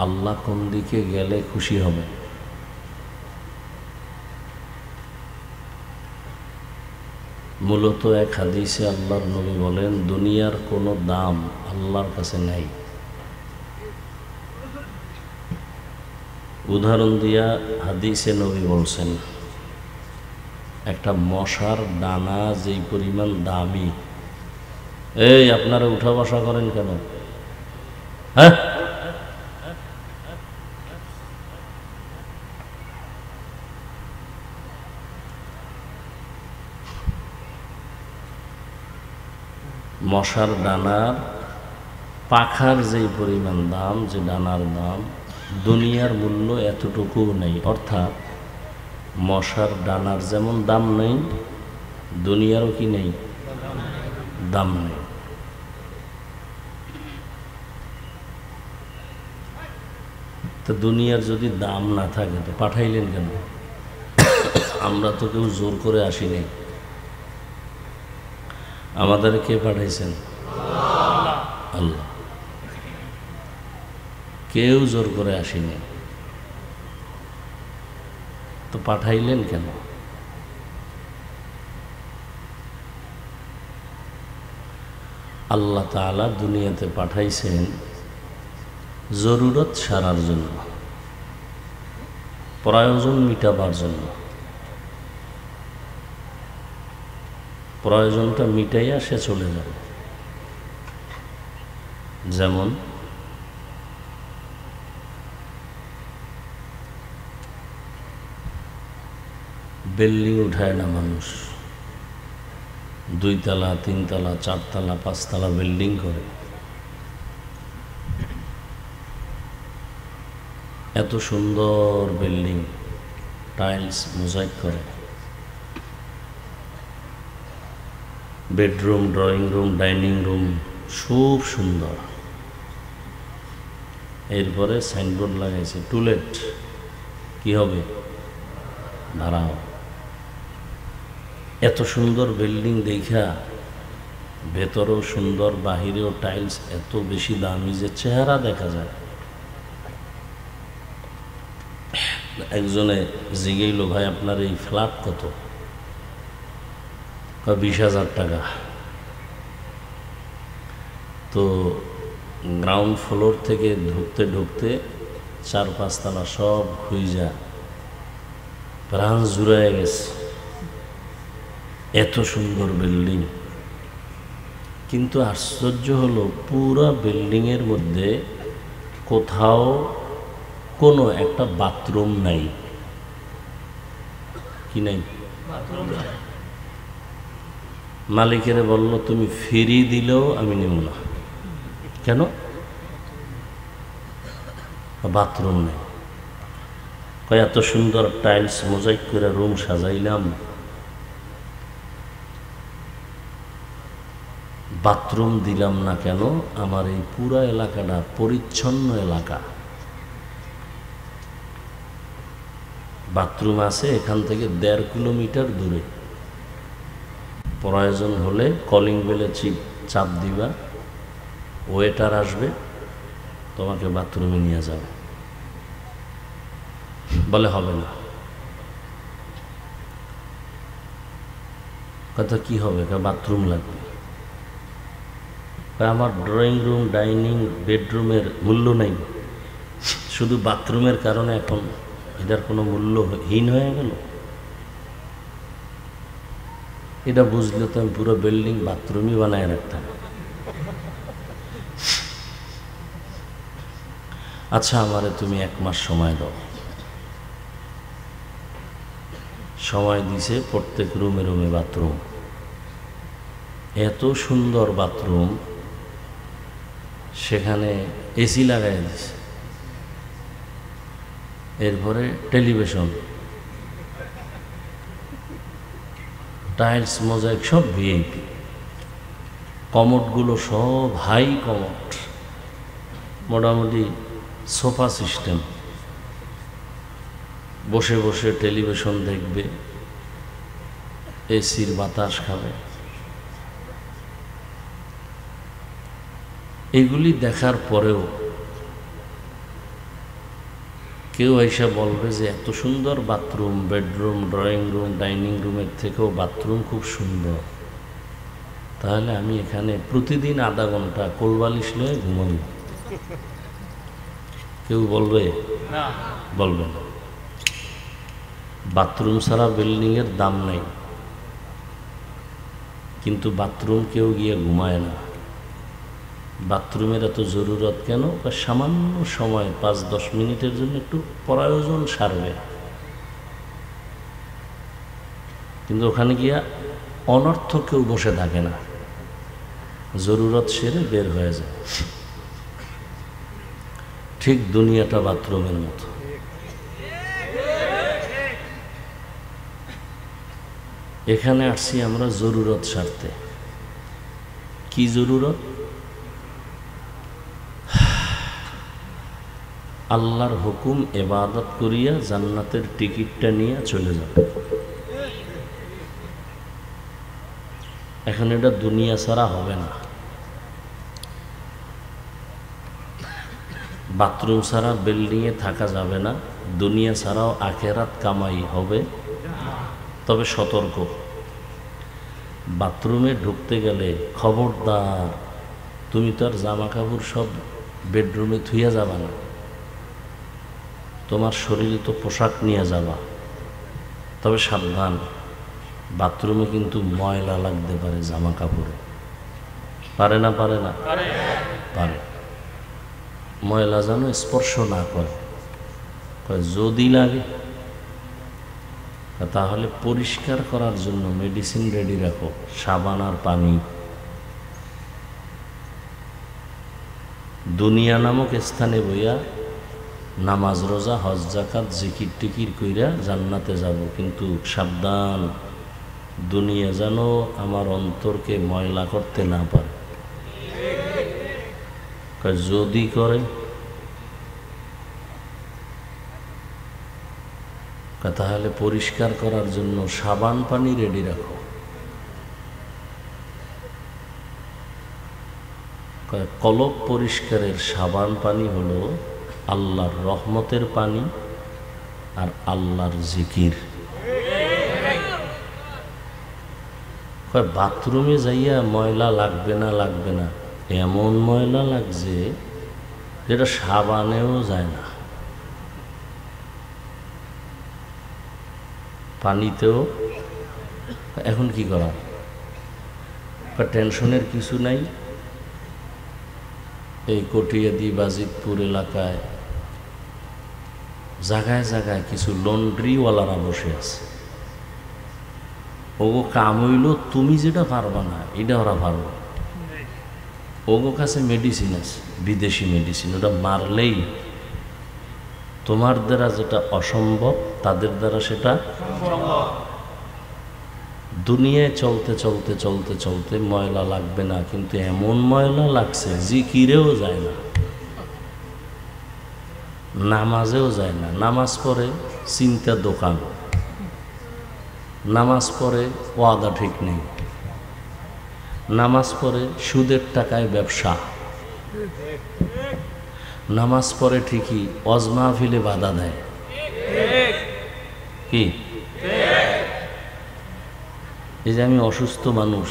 Speaker 1: আল্লাহ কোন দিকে গেলে খুশি হবে। মূলত এক হাদিসে আল্লাহর নবী বলেন, দুনিয়ার কোনো দাম আল্লাহর কাছে নাই। উদাহরণ দিয়া হাদিসে নবী বলছেন, একটা মশার ডানা যেই পরিমাণ দামি। এই আপনারা উঠা বসা করেন কেন? হ্যাঁ, মশার ডানার পাখার যেই পরিমাণ দাম, যে ডানার দাম, দুনিয়ার মূল্য এতটুকু নেই। অর্থাৎ মশার ডানার যেমন দাম নেই, দুনিয়ারও কি নেই, দাম নেই। তো দুনিয়ার যদি দাম না থাকে তো পাঠাইলেন কেন? আমরা তো কেউ জোর করে আসিনি। আমাদের কে পাঠাইছেন? আল্লাহ। কেউ জোর করে আসেনি, তো পাঠাইলেন কেন? আল্লাহ তাআলা দুনিয়াতে পাঠাইছেন জরুরত সারার জন্য, প্রয়োজন মিটাবার জন্য। প্রয়োজনটা মিটাইয়া সে চলে যাবে। যেমন বিল্ডিং উঠায় না মানুষ, 2 তলা 3 তলা 4 তলা 5 তলা বিল্ডিং করে। এত সুন্দর বিল্ডিং, টাইলস মোজাইক করে, bedroom, drawing room, dining room খুব সুন্দর। এরপরে সাইনবোর্ড লাগাইছে টুলেট, কি হবে? ভাড়া হবে। এত সুন্দর বিল্ডিং দেখা, ভেতরেও সুন্দর, বাহিরেও টাইলস এত বেশি দামি যে চেহারা দেখা যায়। একজনে জিজ্ঞেইল, ভাই আপনার এই ফ্ল্যাট কত? 20,000 টাকা। তো গ্রাউন্ড ফ্লোর থেকে ঢুকতে ঢুকতে 4-5 তলা সব খুঁজা প্রাণ জুড়ায় গেছে, এত সুন্দর বিল্ডিং। কিন্তু আশ্চর্য হলো, পুরা বিল্ডিংয়ের মধ্যে কোথাও কোনো একটা বাথরুম নাই। কি নাই? মালিকেরে বলল, তুমি ফ্রি দিলেও আমি নেব না। কেন? বাথরুম নেই। এত সুন্দর টাইলস মোজাইক করে রুম সাজাইলাম, বাথরুম দিলাম না কেন? আমার এই পুরা এলাকাটা পরিচ্ছন্ন এলাকা, বাথরুম আছে এখান থেকে 1.5 কিলোমিটার দূরে। প্রয়োজন হলে কলিং বেলে চাপ দিবা, ওয়েটার আসবে, তোমাকে বাথরুমে নিয়ে যাবে। বলে হবে না। কথা কি হবে? বাথরুম লাগবে। আমার ড্রয়িং রুম, ডাইনিং, বেডরুমের মূল্য নেই, শুধু বাথরুমের কারণে এখন এটার কোনো মূল্যহীন হয়ে গেল। এটা বুঝলে তো আমি পুরো বিল্ডিং বাথরুমই বানায় রাখতাম। আচ্ছা, আমারে তুমি 1 মাস সময় দাও। সময় দিছে, প্রত্যেক রুমে রুমে বাথরুম, এত সুন্দর বাথরুম, সেখানে এসি লাগাই দিছে। এরপরে টেলিভিশন, টাইলস, মোজাইক সব ভিআইপি। কমোডগুলো সব হাই কমোড, মোটামুটি সোফা সিস্টেম। বসে বসে টেলিভিশন দেখবে, এসির বাতাস খাবে। এগুলি দেখার পরেও কেউ এসে বলবে যে এত সুন্দর bathroom, bedroom, drawing room, dining রুমের থেকেও বাথরুম খুব সুন্দর, তাহলে আমি এখানে প্রতিদিন আধা ঘন্টা কোলবালিশ লয়ে ঘুমাবো। কেউ বলবে? বলবে না। বাথরুম ছাড়া বিল্ডিংয়ের দাম নেই, কিন্তু বাথরুম কেউ গিয়ে ঘুমায় না। বাথরুমের এত জরুরত কেন? সামান্য সময় 5-10 মিনিটের জন্য একটু প্রয়োজন সারবে, কিন্তু ওখানে গিয়া অনর্থ কেউ বসে থাকে না, জরুরত সেরে বের হয়ে যায়। ঠিক দুনিয়াটা বাথরুমের মতো। এখানে আসছি আমরা জরুরত সারতে। কি জরুরত? আল্লাহর হুকুম ইবাদত করিয়া জান্নাতের টিকিটটা নিয়ে চলে যাবে। এখন এটা দুনিয়া ছাড়া হবে না। বাথরুম ছাড়া বিল্ডিংয়ে থাকা যাবে না, দুনিয়া ছাড়াও আখেরাত কামাই হবে। তবে সতর্ক, বাথরুমে ঢুকতে গেলে খবরদার, তুমি তো আর জামা কাপড় সব বেডরুমে থুইয়া যাবা না, তোমার শরীরে তো পোশাক নিয়ে যাবা। তবে সাবধান, বাথরুমে কিন্তু ময়লা লাগতে পারে জামা কাপড়ে। পারে না? পারে না? পারে। ময়লা যেন স্পর্শ না করে। যদি লাগে তাহলে পরিষ্কার করার জন্য মেডিসিন রেডি রাখো, সাবান আর পানি। দুনিয়া নামক স্থানে বইয়া নামাজ, রোজা, হজ, যাকাত, জিকির টিকির কইরা জান্নাতে যাব, কিন্তু সাবধান, দুনিয়া যেন আমার অন্তরকে ময়লা করতে না পারে। যদি করে তাহলে পরিষ্কার করার জন্য সাবান পানি রেডি রাখো। কলব পরিষ্কারের সাবান পানি হলো আল্লাহর রহমতের পানি আর আল্লাহর জিকির। বাথরুমে যাইয়া ময়লা লাগবে না, এমন ময়লা লাগছে যেটা সাবানেও যায় না, পানিতেও। এখন কি করা? টেনশনের কিছু নাই। এই কটিয়াদি বাজিতপুর এলাকায় জায়গায় জায়গায় কিছু লন্ড্রিওয়ালারা বসে আছে। ওগো কাম হইল তুমি যেটা পারবা না এটা ওরা পারবো। ওগো কাছে মেডিসিন আছে, বিদেশি মেডিসিন, ওটা মারলেই তোমার দ্বারা যেটা অসম্ভব তাদের দ্বারা সেটা দুনিয়ায় চলতে চলতে চলতে চলতে ময়লা লাগবে না, কিন্তু এমন ময়লা লাগছে জিকিরেও যায় না, নামাজেও যায় না। নামাজ পড়ে চিন্তা দোকান, নামাজ পড়ে ওয়াদা ঠিক নেই, নামাজ পড়ে সুদের টাকায় ব্যবসা, নামাজ পড়ে ঠিকই ওয়াজ মাহফিলে বাধা দেয়। কি এই যে আমি অসুস্থ মানুষ,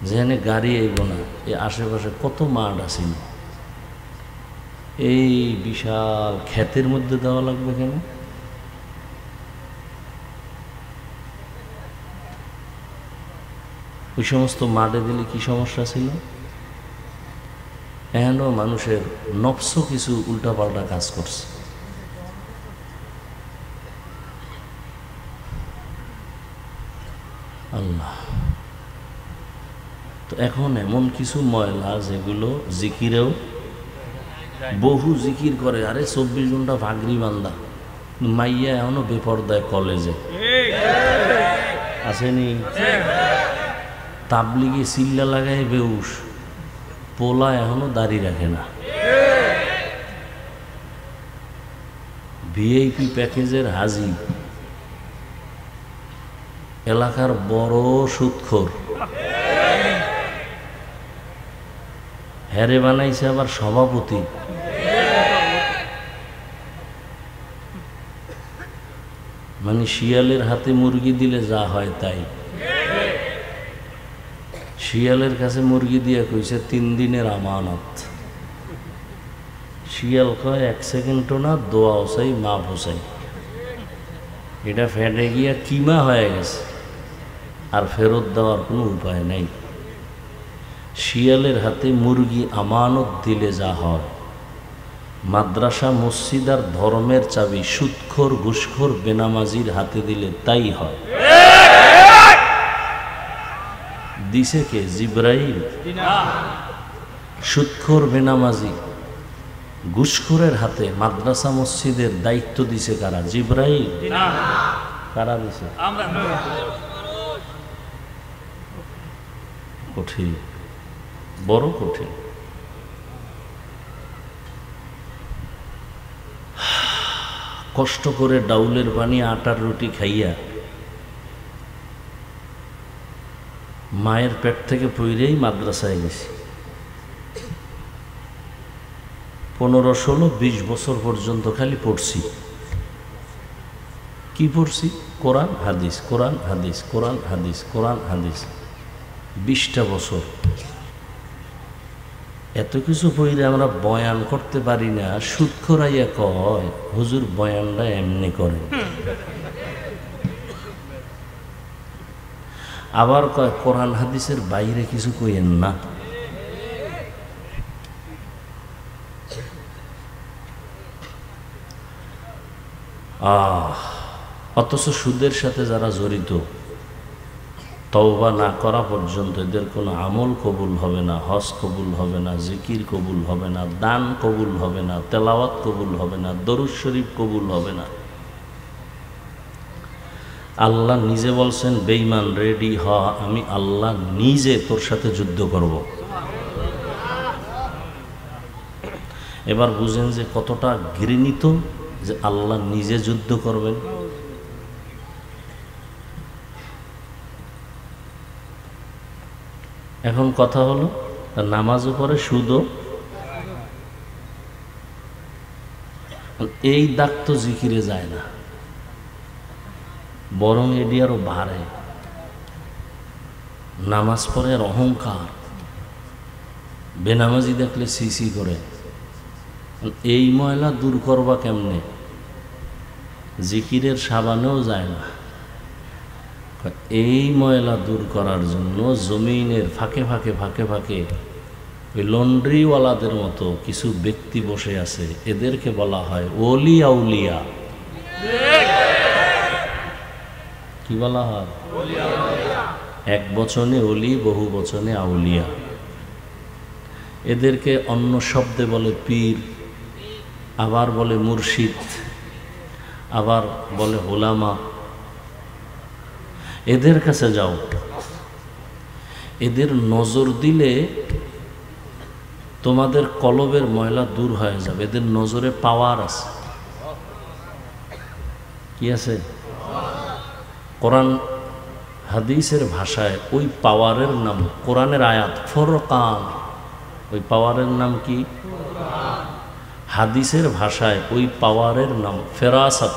Speaker 1: যেখানে গাড়ি এগো না, এই আশেপাশে কত মাঠ আছে, এই বিশাল ক্ষেতের মধ্যে দেওয়া লাগবে কেন? ওই সমস্ত মাঠে দিলে কি সমস্যা ছিল? এখনো মানুষের নফস কিছু উল্টাপাল্টা কাজ করছে। আল্লাহ, তো এখন এমন কিছু ময়লা যেগুলো জিকিরেও, বহু জিকির করে, আরে 24 ঘন্টা ভাগরি বান্দা, মাইয়া এখনো বেপরদায় কলেজে আসেনি, তাবলিগে চিল্লা লাগায় বেউস, পোলা এখনো দাড়ি রাখে না, ভিআইপি প্যাকেজের হাজি, এলাকার বড় সুদখোর, হ্যারে বানাইছে আবার সভাপতি। মানে শিয়ালের হাতে মুরগি দিলে যা হয় তাই। শিয়ালের কাছে মুরগি দিয়ে কইছে 3 দিনের আমানত। শিয়াল কয় 1 সেকেন্ডও না, দোয়া চাই, মাপ চাই। এটা ফেটে গিয়া কিমা হয়ে গেছে, আর ফেরত দেওয়ার কোনো উপায় নেই। শিয়ালের হাতে মুরগি আমানত দিলে যা হয়, মাদ্রাসা মসজিদ আর ধর্মের চাবি সুদখোর ঘুষখোর বেনামাজির হাতে দিলে তাই হয়। দিছে কে? জিব্রাইল? সুদখোর বেনামাজি ঘুষখোরের হাতে মাদ্রাসা মসজিদের দায়িত্ব দিছে কারা? জিব্রাইল? কারা দিছে? কঠিন, বড় কঠিন। কষ্ট করে ডাউলের পানি আটার রুটি খাইয়া মায়ের পেট থেকে পইরেই মাদ্রাসায় গেছি। 15, 16, 20 বছর পর্যন্ত খালি পড়ছি। কি পড়ছি? কোরআন হাদিস, কোরআন হাদিস, কোরআন হাদিস, কোরআন হাদিস। 20টা বছর এত কিছু পড়ে আমরা বয়ান করতে পারি না। সুদখোরাইয়া কয় হুজুর বয়ানটা এমনি করে, আবার কয় কোরআন হাদিসের বাইরে কিছু কইেন না। অথচ সুদের সাথে যারা জড়িত, তওবা না করা পর্যন্ত এদের কোনো আমল কবুল হবে না, হজ কবুল হবে না, জিকির কবুল হবে না, দান কবুল হবে না, তেলাওয়াত কবুল হবে না, দরুদ শরীফ কবুল হবে না। আল্লাহ নিজে বলছেন, বেঈমান রেডি হ, আমি আল্লাহ নিজে তোর সাথে যুদ্ধ করব। এবার বুঝেন যে কতটা ঘৃণিত যে আল্লাহ নিজে যুদ্ধ করবেন। এখন কথা হলো, নামাজও পড়ে, সুদও, এই দাগ তো জিকিরে যায় না, বরং এটি আরো বাড়ে। নামাজ পড়ে আর অহংকার, বেনামাজি দেখলে সিসি করে। এই ময়লা দূর করবা কেমনে? জিকিরের সাবানেও যায় না। এই ময়লা দূর করার জন্য জমিনের ফাঁকে ফাঁকে ফাঁকে ফাঁকে ওই লন্ড্রিওয়ালাদের মতো কিছু ব্যক্তি বসে আছে, এদেরকে বলা হয় ওলি আউলিয়া। কি বলা হয়? এক বচনে ওলি, বহু বচনে আউলিয়া। এদেরকে অন্য শব্দে বলে পীর, আবার বলে মুর্শিদ, আবার বলে ওলামা। এদের কাছে যাও, এদের নজর দিলে তোমাদের কলবের ময়লা দূর হয়ে যাবে। এদের নজরে পাওয়ার আছে। কি আছে? কোরআন হাদিসের ভাষায় ওই পাওয়ারের নাম, কোরআনের আয়াত ফুরকান, ওই পাওয়ারের নাম কি? হাদিসের ভাষায় ওই পাওয়ারের নাম ফেরাসাত।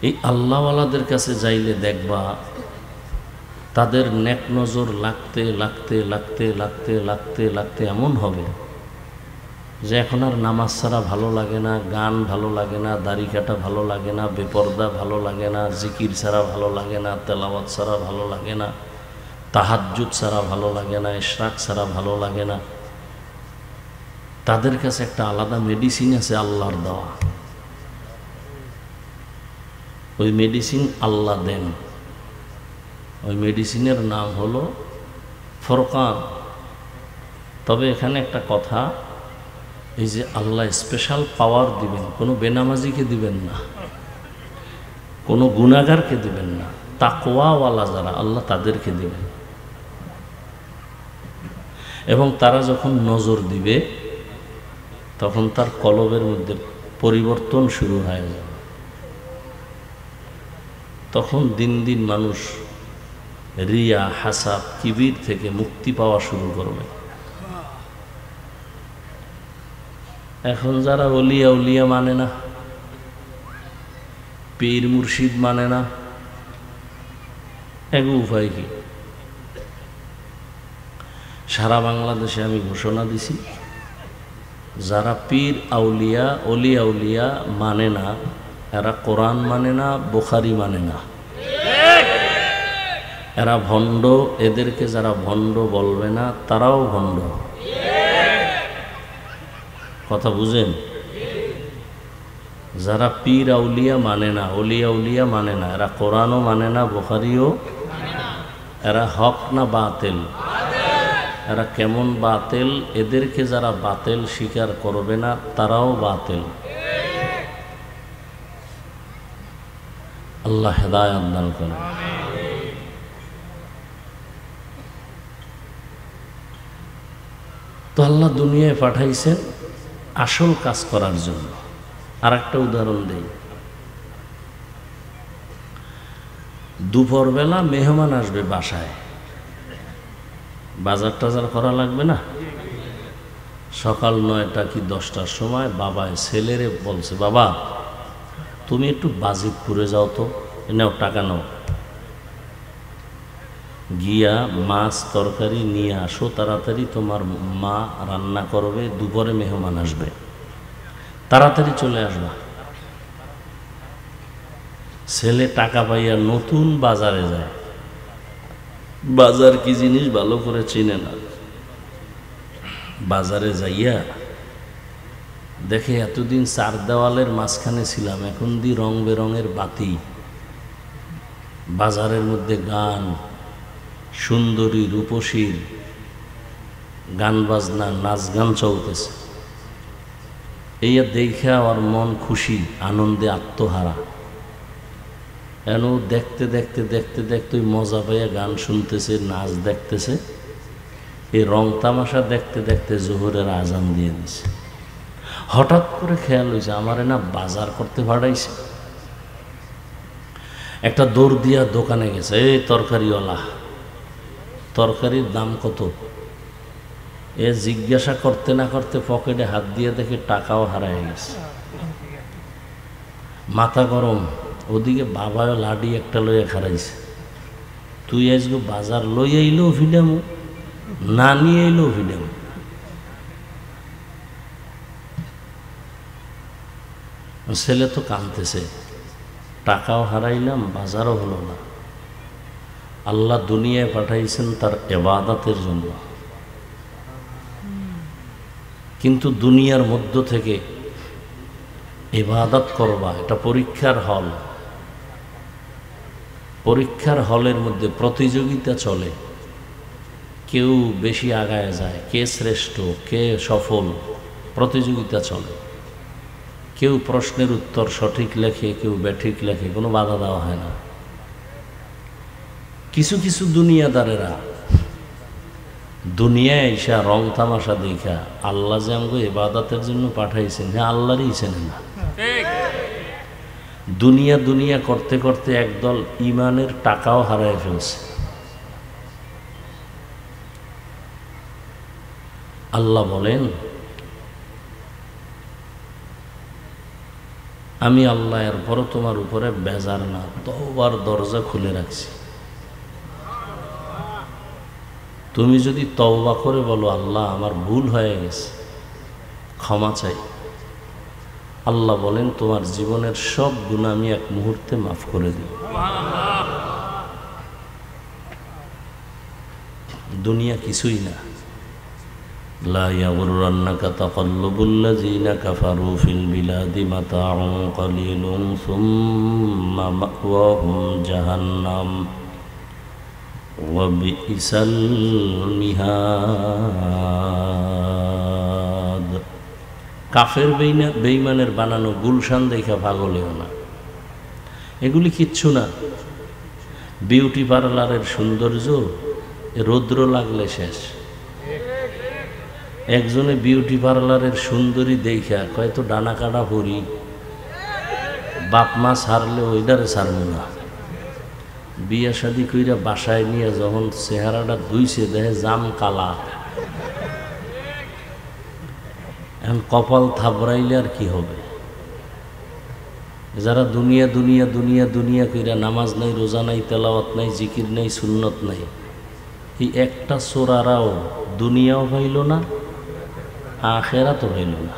Speaker 1: এই আল্লাহওয়ালাদের কাছে যাইলে দেখবা তাদের নেক নজর লাগতে লাগতে লাগতে লাগতে লাগতে লাগতে এমন হবে যে এখন আর নামাজ ছাড়া ভালো লাগে না, গান ভালো লাগে না, দাড়ি কাটা ভালো লাগে না, বেপর্দা ভালো লাগে না, জিকির ছাড়া ভালো লাগে না, তেলাওয়াত ছাড়া ভালো লাগে না, তাহাজ্জুদ ছাড়া ভালো লাগে না, ইশরাক ছাড়া ভালো লাগে না। তাদের কাছে একটা আলাদা মেডিসিন আছে আল্লাহর দেওয়া। ওই মেডিসিন আল্লাহ দেন। ওই মেডিসিনের নাম হলো ফুরকান। তবে এখানে একটা কথা, এই যে আল্লাহ স্পেশাল পাওয়ার দিবেন, কোনো বেনামাজিকে দিবেন না, কোনো গুনাহগারকে দিবেন না, তাকওয়াওয়ালা যারা আল্লাহ তাদেরকে দিবেন। এবং তারা যখন নজর দিবে তখন তার কলবের মধ্যে পরিবর্তন শুরু হয়ে যাবে। তখন দিন দিন মানুষ রিয়া, হাসাব, কিবির থেকে মুক্তি পাওয়া শুরু করবে। এখন যারা ওলিয়া উলিয়া মানে না, পীর মুর্শিদ মানে না, এক উপায় কি? সারা বাংলাদেশে আমি ঘোষণা দিছি, যারা পীর আউলিয়া, অলি আউলিয়া মানে না, এরা কোরআন মানে না, বুখারী মানে না, এরা ভণ্ড। এদেরকে যারা ভণ্ড বলবে না তারাও ভণ্ড। কথা বুঝেন? যারা পীর আউলিয়া মানে না, অলি আউলিয়া মানে না, এরা কোরআনও মানে না, বুখারীও, এরা হক না বাতিল? এরা কেমন বাতিল? এদেরকে যারা বাতিল স্বীকার করবে না তারাও বাতিল। আল্লাহ হেদায়েত দান করেন। তো আল্লাহ দুনিয়ায় পাঠাইছেন আসল কাজ করার জন্য। আর একটা উদাহরণ দেই, দুপুরবেলা মেহমান আসবে বাসায়, বাজার টাজার করা লাগবে না? সকাল 9টা কি 10টার সময় বাবায় ছেলেরে বলছে, বাবা তুমি একটু বাজিতপুরে যাও তো, নাও টাকা নাও, গিয়া মাছ তরকারি নিয়ে আসো তাড়াতাড়ি, তোমার মা রান্না করবে, দুপুরে মেহমান আসবে, তাড়াতাড়ি চলে আসবা। ছেলে টাকা পাইয়া নতুন বাজারে যায়, বাজার কি জিনিস ভালো করে চিনে না। বাজারে যাইয়া দেখে এতদিন চার দেওয়ালের মাঝখানে ছিলাম, এখন দি রং বেরঙের বাতি, বাজারের মধ্যে গান, সুন্দরী রূপসীর গান বাজনা, নাচ গান চলতেছে। এই দেখে আমার মন খুশি, আনন্দে আত্মহারা। এন দেখতে দেখতে দেখতে দেখতে ওই মজা পাইয়া গান শুনতেছে, নাচ দেখতেছে। এই রং তামাশা দেখতে দেখতে জোহরের আজান দিয়ে দিছে। হঠাৎ করে খেয়াল হয়েছে আমারে না বাজার করতে ভাড়াইছে। একটা দৌড় দিয়া দোকানে গেছে, এই তরকারিওয়ালা, তরকারির দাম কত? এ জিজ্ঞাসা করতে না করতে পকেটে হাত দিয়ে দেখে টাকাও হারায় গেছে। মাথা গরম। ওদিকে বাবাও লাডি একটা লইয়া খারাইছে। তুই আজকে বাজার লই আইলেও ফিডাম, না নিয়ে এলেও ফিডাম। ছেলে তো কাঁদতেছে, টাকাও হারাইলাম, বাজারও হলো না। আল্লাহ দুনিয়ায় পাঠাইছেন তার ইবাদতের জন্য, কিন্তু দুনিয়ার মধ্য থেকে ইবাদত করবা এটা পরীক্ষার হল। পরীক্ষার হলের মধ্যে প্রতিযোগিতা চলে, কেউ বেশি আগায় যায়, কে শ্রেষ্ঠ, কে সফল, প্রতিযোগিতা চলে। কেউ প্রশ্নের উত্তর সঠিক লেখে, কেউ ব্যাঠিক লেখে, কোনো বাধা দেওয়া হয় না। কিছু কিছু দুনিয়াদারেরা দুনিয়ায় এসা রং তামাশা দেখা আল্লাহ যে আমাকে ইবাদতের জন্য পাঠাইছেন, হ্যাঁ আল্লাহরই চেনে না। দুনিয়া দুনিয়া করতে করতে একদল ইমানের টাকাও হারায় ফেলছে। আল্লাহ বলেন, আমি আল্লাহ এরপরও তোমার উপরে বেজার না, তওবার দরজা খুলে রাখছি। তুমি যদি তওবা করে বলো আল্লাহ আমার ভুল হয়ে গেছে, ক্ষমা চাই, আল্লাহ বলেন তোমার জীবনের সব গুনাহ আমি এক মুহূর্তে মাফ করে দিই। দুনিয়া কিছুই না। লা ইয়াগুররান্নাকা তাকাল্লুবুল্লাযীনা কাফারু ফিল বিলাদি মাতাউন কালিলুন সুম্মা মাওয়াহুম জাহান্নাম ওয়া বিইসাল মিহাদ। কাফের বেঈমানের বানানো গুলশান দেখা পাগলেও না, এগুলি কিচ্ছু না। বিউটি পার্লারের সৌন্দর্য রৌদ্র লাগলে শেষ। একজনে বিউটি পার্লারের সুন্দরী দেখা কয় তো ডানা কাটা পরি, বাপ মা ছাড়লে ওইটারে ছাড়বো না। বিয়া শাদি কইরা বাসায় নিয়ে যখন চেহারাটা ধুইছে দেখে জাম কালা। এখন কপাল থাবড়াইলে আর কি হবে? যারা দুনিয়া দুনিয়া দুনিয়া দুনিয়া কইরা নামাজ নাই, রোজা নাই, তেলাওয়াত নাই, জিকির নাই, সুন্নত নাই, এই একটা চোরারাও দুনিয়াও পাইল না, আখেরাতও পাইল না।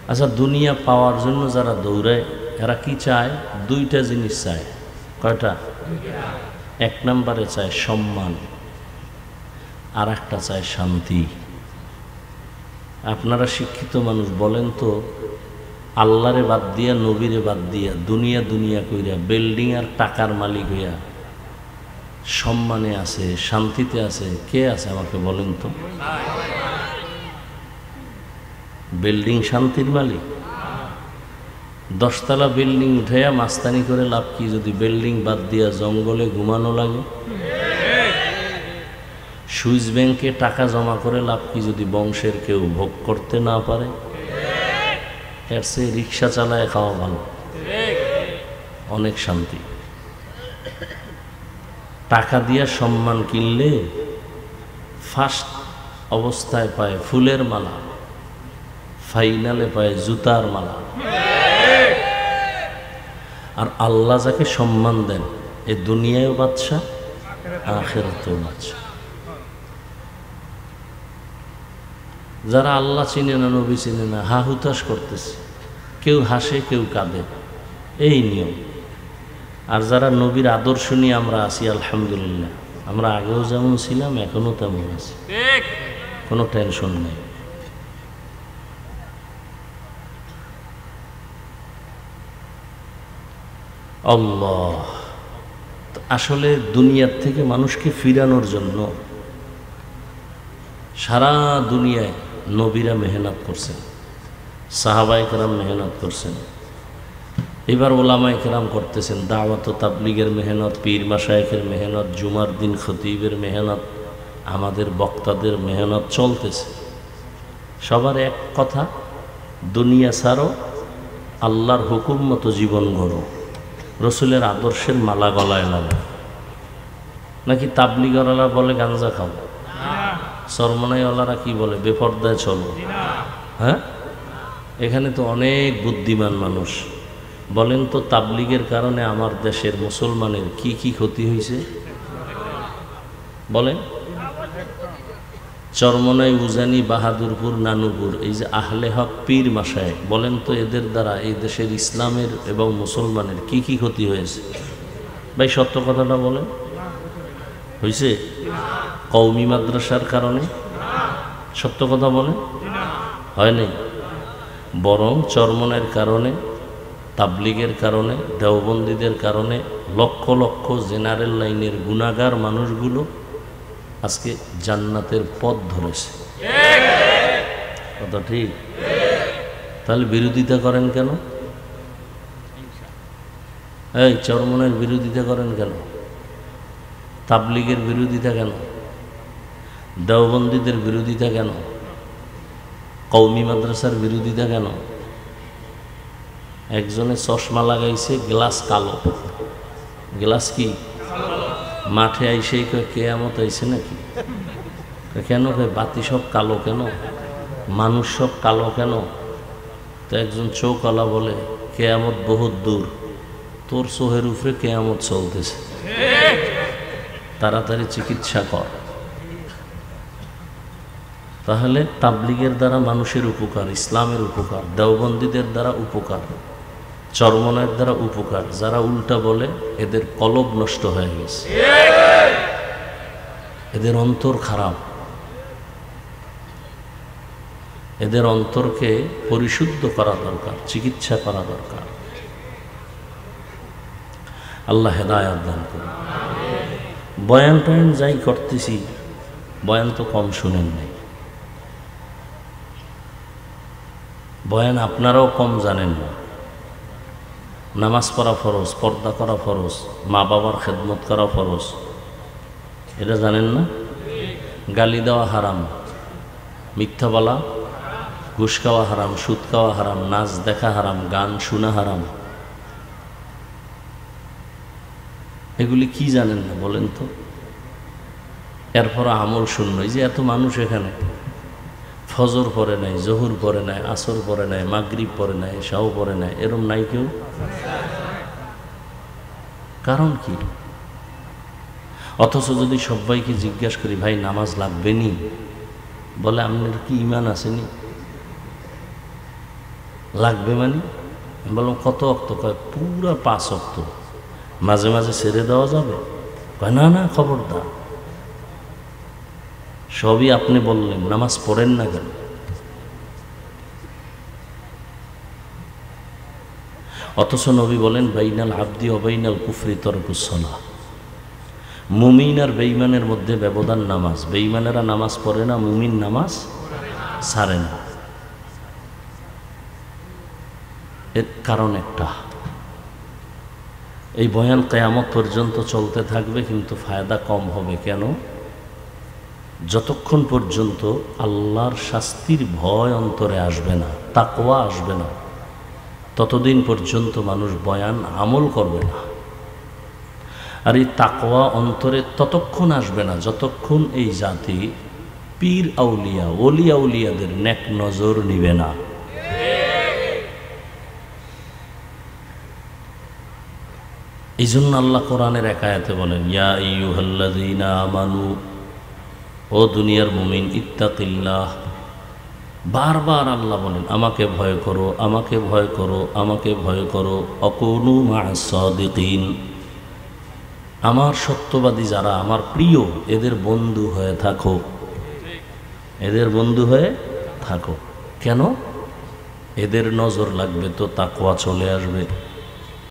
Speaker 1: আচ্ছা, দুনিয়া পাওয়ার জন্য যারা দৌড়ায় এরা কি চায়? দুইটা জিনিস চায়। কয়টা? এক নম্বরে চায় সম্মান, আর একটা চায় শান্তি। আপনারা শিক্ষিত মানুষ, বলেন তো, আল্লাহরে বাদ দিয়া, নবীরে বাদ দিয়া, দুনিয়া দুনিয়া কইরা বিল্ডিং আর টাকার মালিক হইয়া সম্মানে আছে, শান্তিতে আছে, কে আছে আমাকে বলেন তো? বিল্ডিং শান্তির মালিক? 10 তলা বিল্ডিং উঠাইয়া মাস্তানি করে লাভ কি যদি বিল্ডিং বাদ দিয়া জঙ্গলে ঘুমানো লাগে? সুইস ব্যাংকে টাকা জমা করে লাভ কি যদি বংশের কেউ ভোগ করতে না পারে? এর চেয়ে রিক্সা চালায় খাওয়া ভালো, অনেক শান্তি। টাকা দিয়া সম্মান কিনলে ফার্স্ট অবস্থায় পায় ফুলের মালা, ফাইনালে পায় জুতার মালা। আর আল্লাহ যাকে সম্মান দেন, এ দুনিয়ায় বাদশা, আখিরাতেও বাদশা। যারা আল্লাহ চিনে না, নবী চিনে না, হা হুতাশ করতেছে, কেউ হাসে কেউ কাঁদে, এই নিয়ম। আর যারা নবীর আদর্শ নিয়ে আমরা আছি, আলহামদুলিল্লাহ, আমরা আগেও যেমন ছিলাম এখনও তেমন আছি, কোনো টেনশন নেই। আল্লাহ আসলে দুনিয়ার থেকে মানুষকে ফিরানোর জন্য সারা দুনিয়ায় নবীরা মেহনত করছেন। সাহাবায়ে কেরাম মেহনত করছেন, এবার ওলামায়ে কেরাম করতেছেন। দাওয়াত ও তাবলীগের মেহনত, পীর মাশায়েখের মেহনত, জুমার দিন খতিবের মেহনত, আমাদের বক্তাদের মেহনত চলতেছে। সবার এক কথা, দুনিয়া ছাড়ো, আল্লাহর হুকুম মতো জীবন গড়ো, রসুলের আদর্শের মালা গলায় লাগো। নাকি তাবলীগওয়ালারা বলে গাঞ্জা খাও, সরমনাইওয়ালারা কি বলে বেপরদায় চলো। হ্যাঁ, এখানে তো অনেক বুদ্ধিমান মানুষ। বলেন তো, তাবলীগের কারণে আমার দেশের মুসলমানের কি কি ক্ষতি হয়েছে বলেন? চরমনাই, উজানি, বাহাদুরপুর, নানুপুর, এই যে আহলে হক পীর মাশায়েখ, বলেন তো এদের দ্বারা এই দেশের ইসলামের এবং মুসলমানের কি কি ক্ষতি হয়েছে? ভাই সত্য কথাটা বলেন, হয়েছে? কওমি মাদ্রাসার কারণে? সত্য কথা বলেন, হয় নাই? বরং চরমনের কারণে, তাবলীগের কারণে, দেওবন্দীদের কারণে লক্ষ লক্ষ জেনারেল লাইনের গুনাহগার মানুষগুলো আজকে জান্নাতের পথ ধরেছে। কথা ঠিক? তাহলে বিরোধিতা করেন কেন? এই চরমনের বিরোধিতা করেন কেন? তাবলীগের বিরোধিতা কেন? দেওবন্দীদের বিরোধিতা কেন? কওমি মাদ্রাসার বিরোধিতা কেন? একজনে চশমা লাগাইছে, গ্লাস কালো। গ্লাস কি? মাঠে আইসেই কয় কেয়ামত আইছে নাকি? কেন বাতি সব কালো কেন? মানুষ সব কালো কেন? তো একজন চৌকালা বলে কেয়ামত বহুত দূর, তোর চোহের উপরে কেয়ামত চলতেছে, তাড়াতাড়ি চিকিৎসা কর। তাহলে তাবলীগের দ্বারা মানুষের উপকার, ইসলামের উপকার, দেওবন্দীদের দ্বারা উপকার, চরমনায়ের দ্বারা উপকার। যারা উল্টা বলে এদের কলব নষ্ট হয়ে গেছে, এদের অন্তর খারাপ, এদের অন্তরকে পরিশুদ্ধ করা দরকার, চিকিৎসা করা দরকার। আল্লাহ হেদায়েত দান করুন। বয়ান টয়ান যাই করতেছি, বয়ান তো কম শুনেন নাই, বয়ান আপনারাও কম জানেন না। নামাজ পড়া ফরজ, পর্দা করা ফরজ, মা বাবার খেদমত করা ফরজ, এটা জানেন না? গালি দেওয়া হারাম, মিথ্যা বলা, ঘুষ খাওয়া হারাম, সুদ খাওয়া হারাম, নাচ দেখা হারাম, গান শোনা হারাম। এগুলি কি জানেন না বলেন তো? এরপর আমল শূন্য। এই যে এত মানুষ এখানে ফজর পড়ে নাই, জহুর পড়ে নাই, আসর পড়ে নাই, মাগরিব পড়ে নাই, এশাও পড়ে নাই, এরম নাই কেউ? কারণ কি? অথচ যদি সবাইকে জিজ্ঞাসা করি ভাই নামাজ লাগবে নি, বলে আপনার কি ইমান আসেনি? লাগবে মানে বললাম কত অক্ত? কয় পুরা 5 অক্ত। মাঝে মাঝে ছেড়ে দেওয়া যাবে? কয় না না, খবরদার। সবই আপনি বললেন, নামাজ পড়েন না কেন? অথচ নবী বলেন বাইনাল আবদি ও বাইনাল কুফরি তরকুস সালাহ। মুমিন আর বেঈমানের মধ্যে ব্যবধান নামাজ। বেঈমানেরা নামাজ পড়ে না, মুমিন নামাজ ছাড়ে না। এর কারণ একটা, এই বয়ান কিয়ামত পর্যন্ত চলতে থাকবে, কিন্তু ফায়দা কম হবে। কেন? যতক্ষণ পর্যন্ত আল্লাহর শাস্তির ভয় অন্তরে আসবে না, তাকওয়া আসবে না, ততদিন পর্যন্ত মানুষ বয়ান আমল করবে না। আর এই তাকওয়া অন্তরে ততক্ষণ আসবে না যতক্ষণ এই জাতি পীর আউলিয়া, ওলি আউলিয়াদের নেক নজর নিবে না। এই জন্য আল্লাহ কোরআনের এক আয়াতে বলেন, ইয়া আইয়ুহাল্লাযীনা আমানু, ও দুনিয়ার মুমিন, ইত্তাকিল্লাহ। বারবার আল্লাহ বলেন আমাকে ভয় করো, আমাকে ভয় করো, আমাকে ভয় করো। অকুনু মা'আস সাদিকিন, আমার সত্যবাদী যারা, আমার প্রিয়, এদের বন্ধু হয়ে থাকো, এদের বন্ধু হয়ে থাকো। কেন? এদের নজর লাগবে তো তাকওয়া চলে আসবে।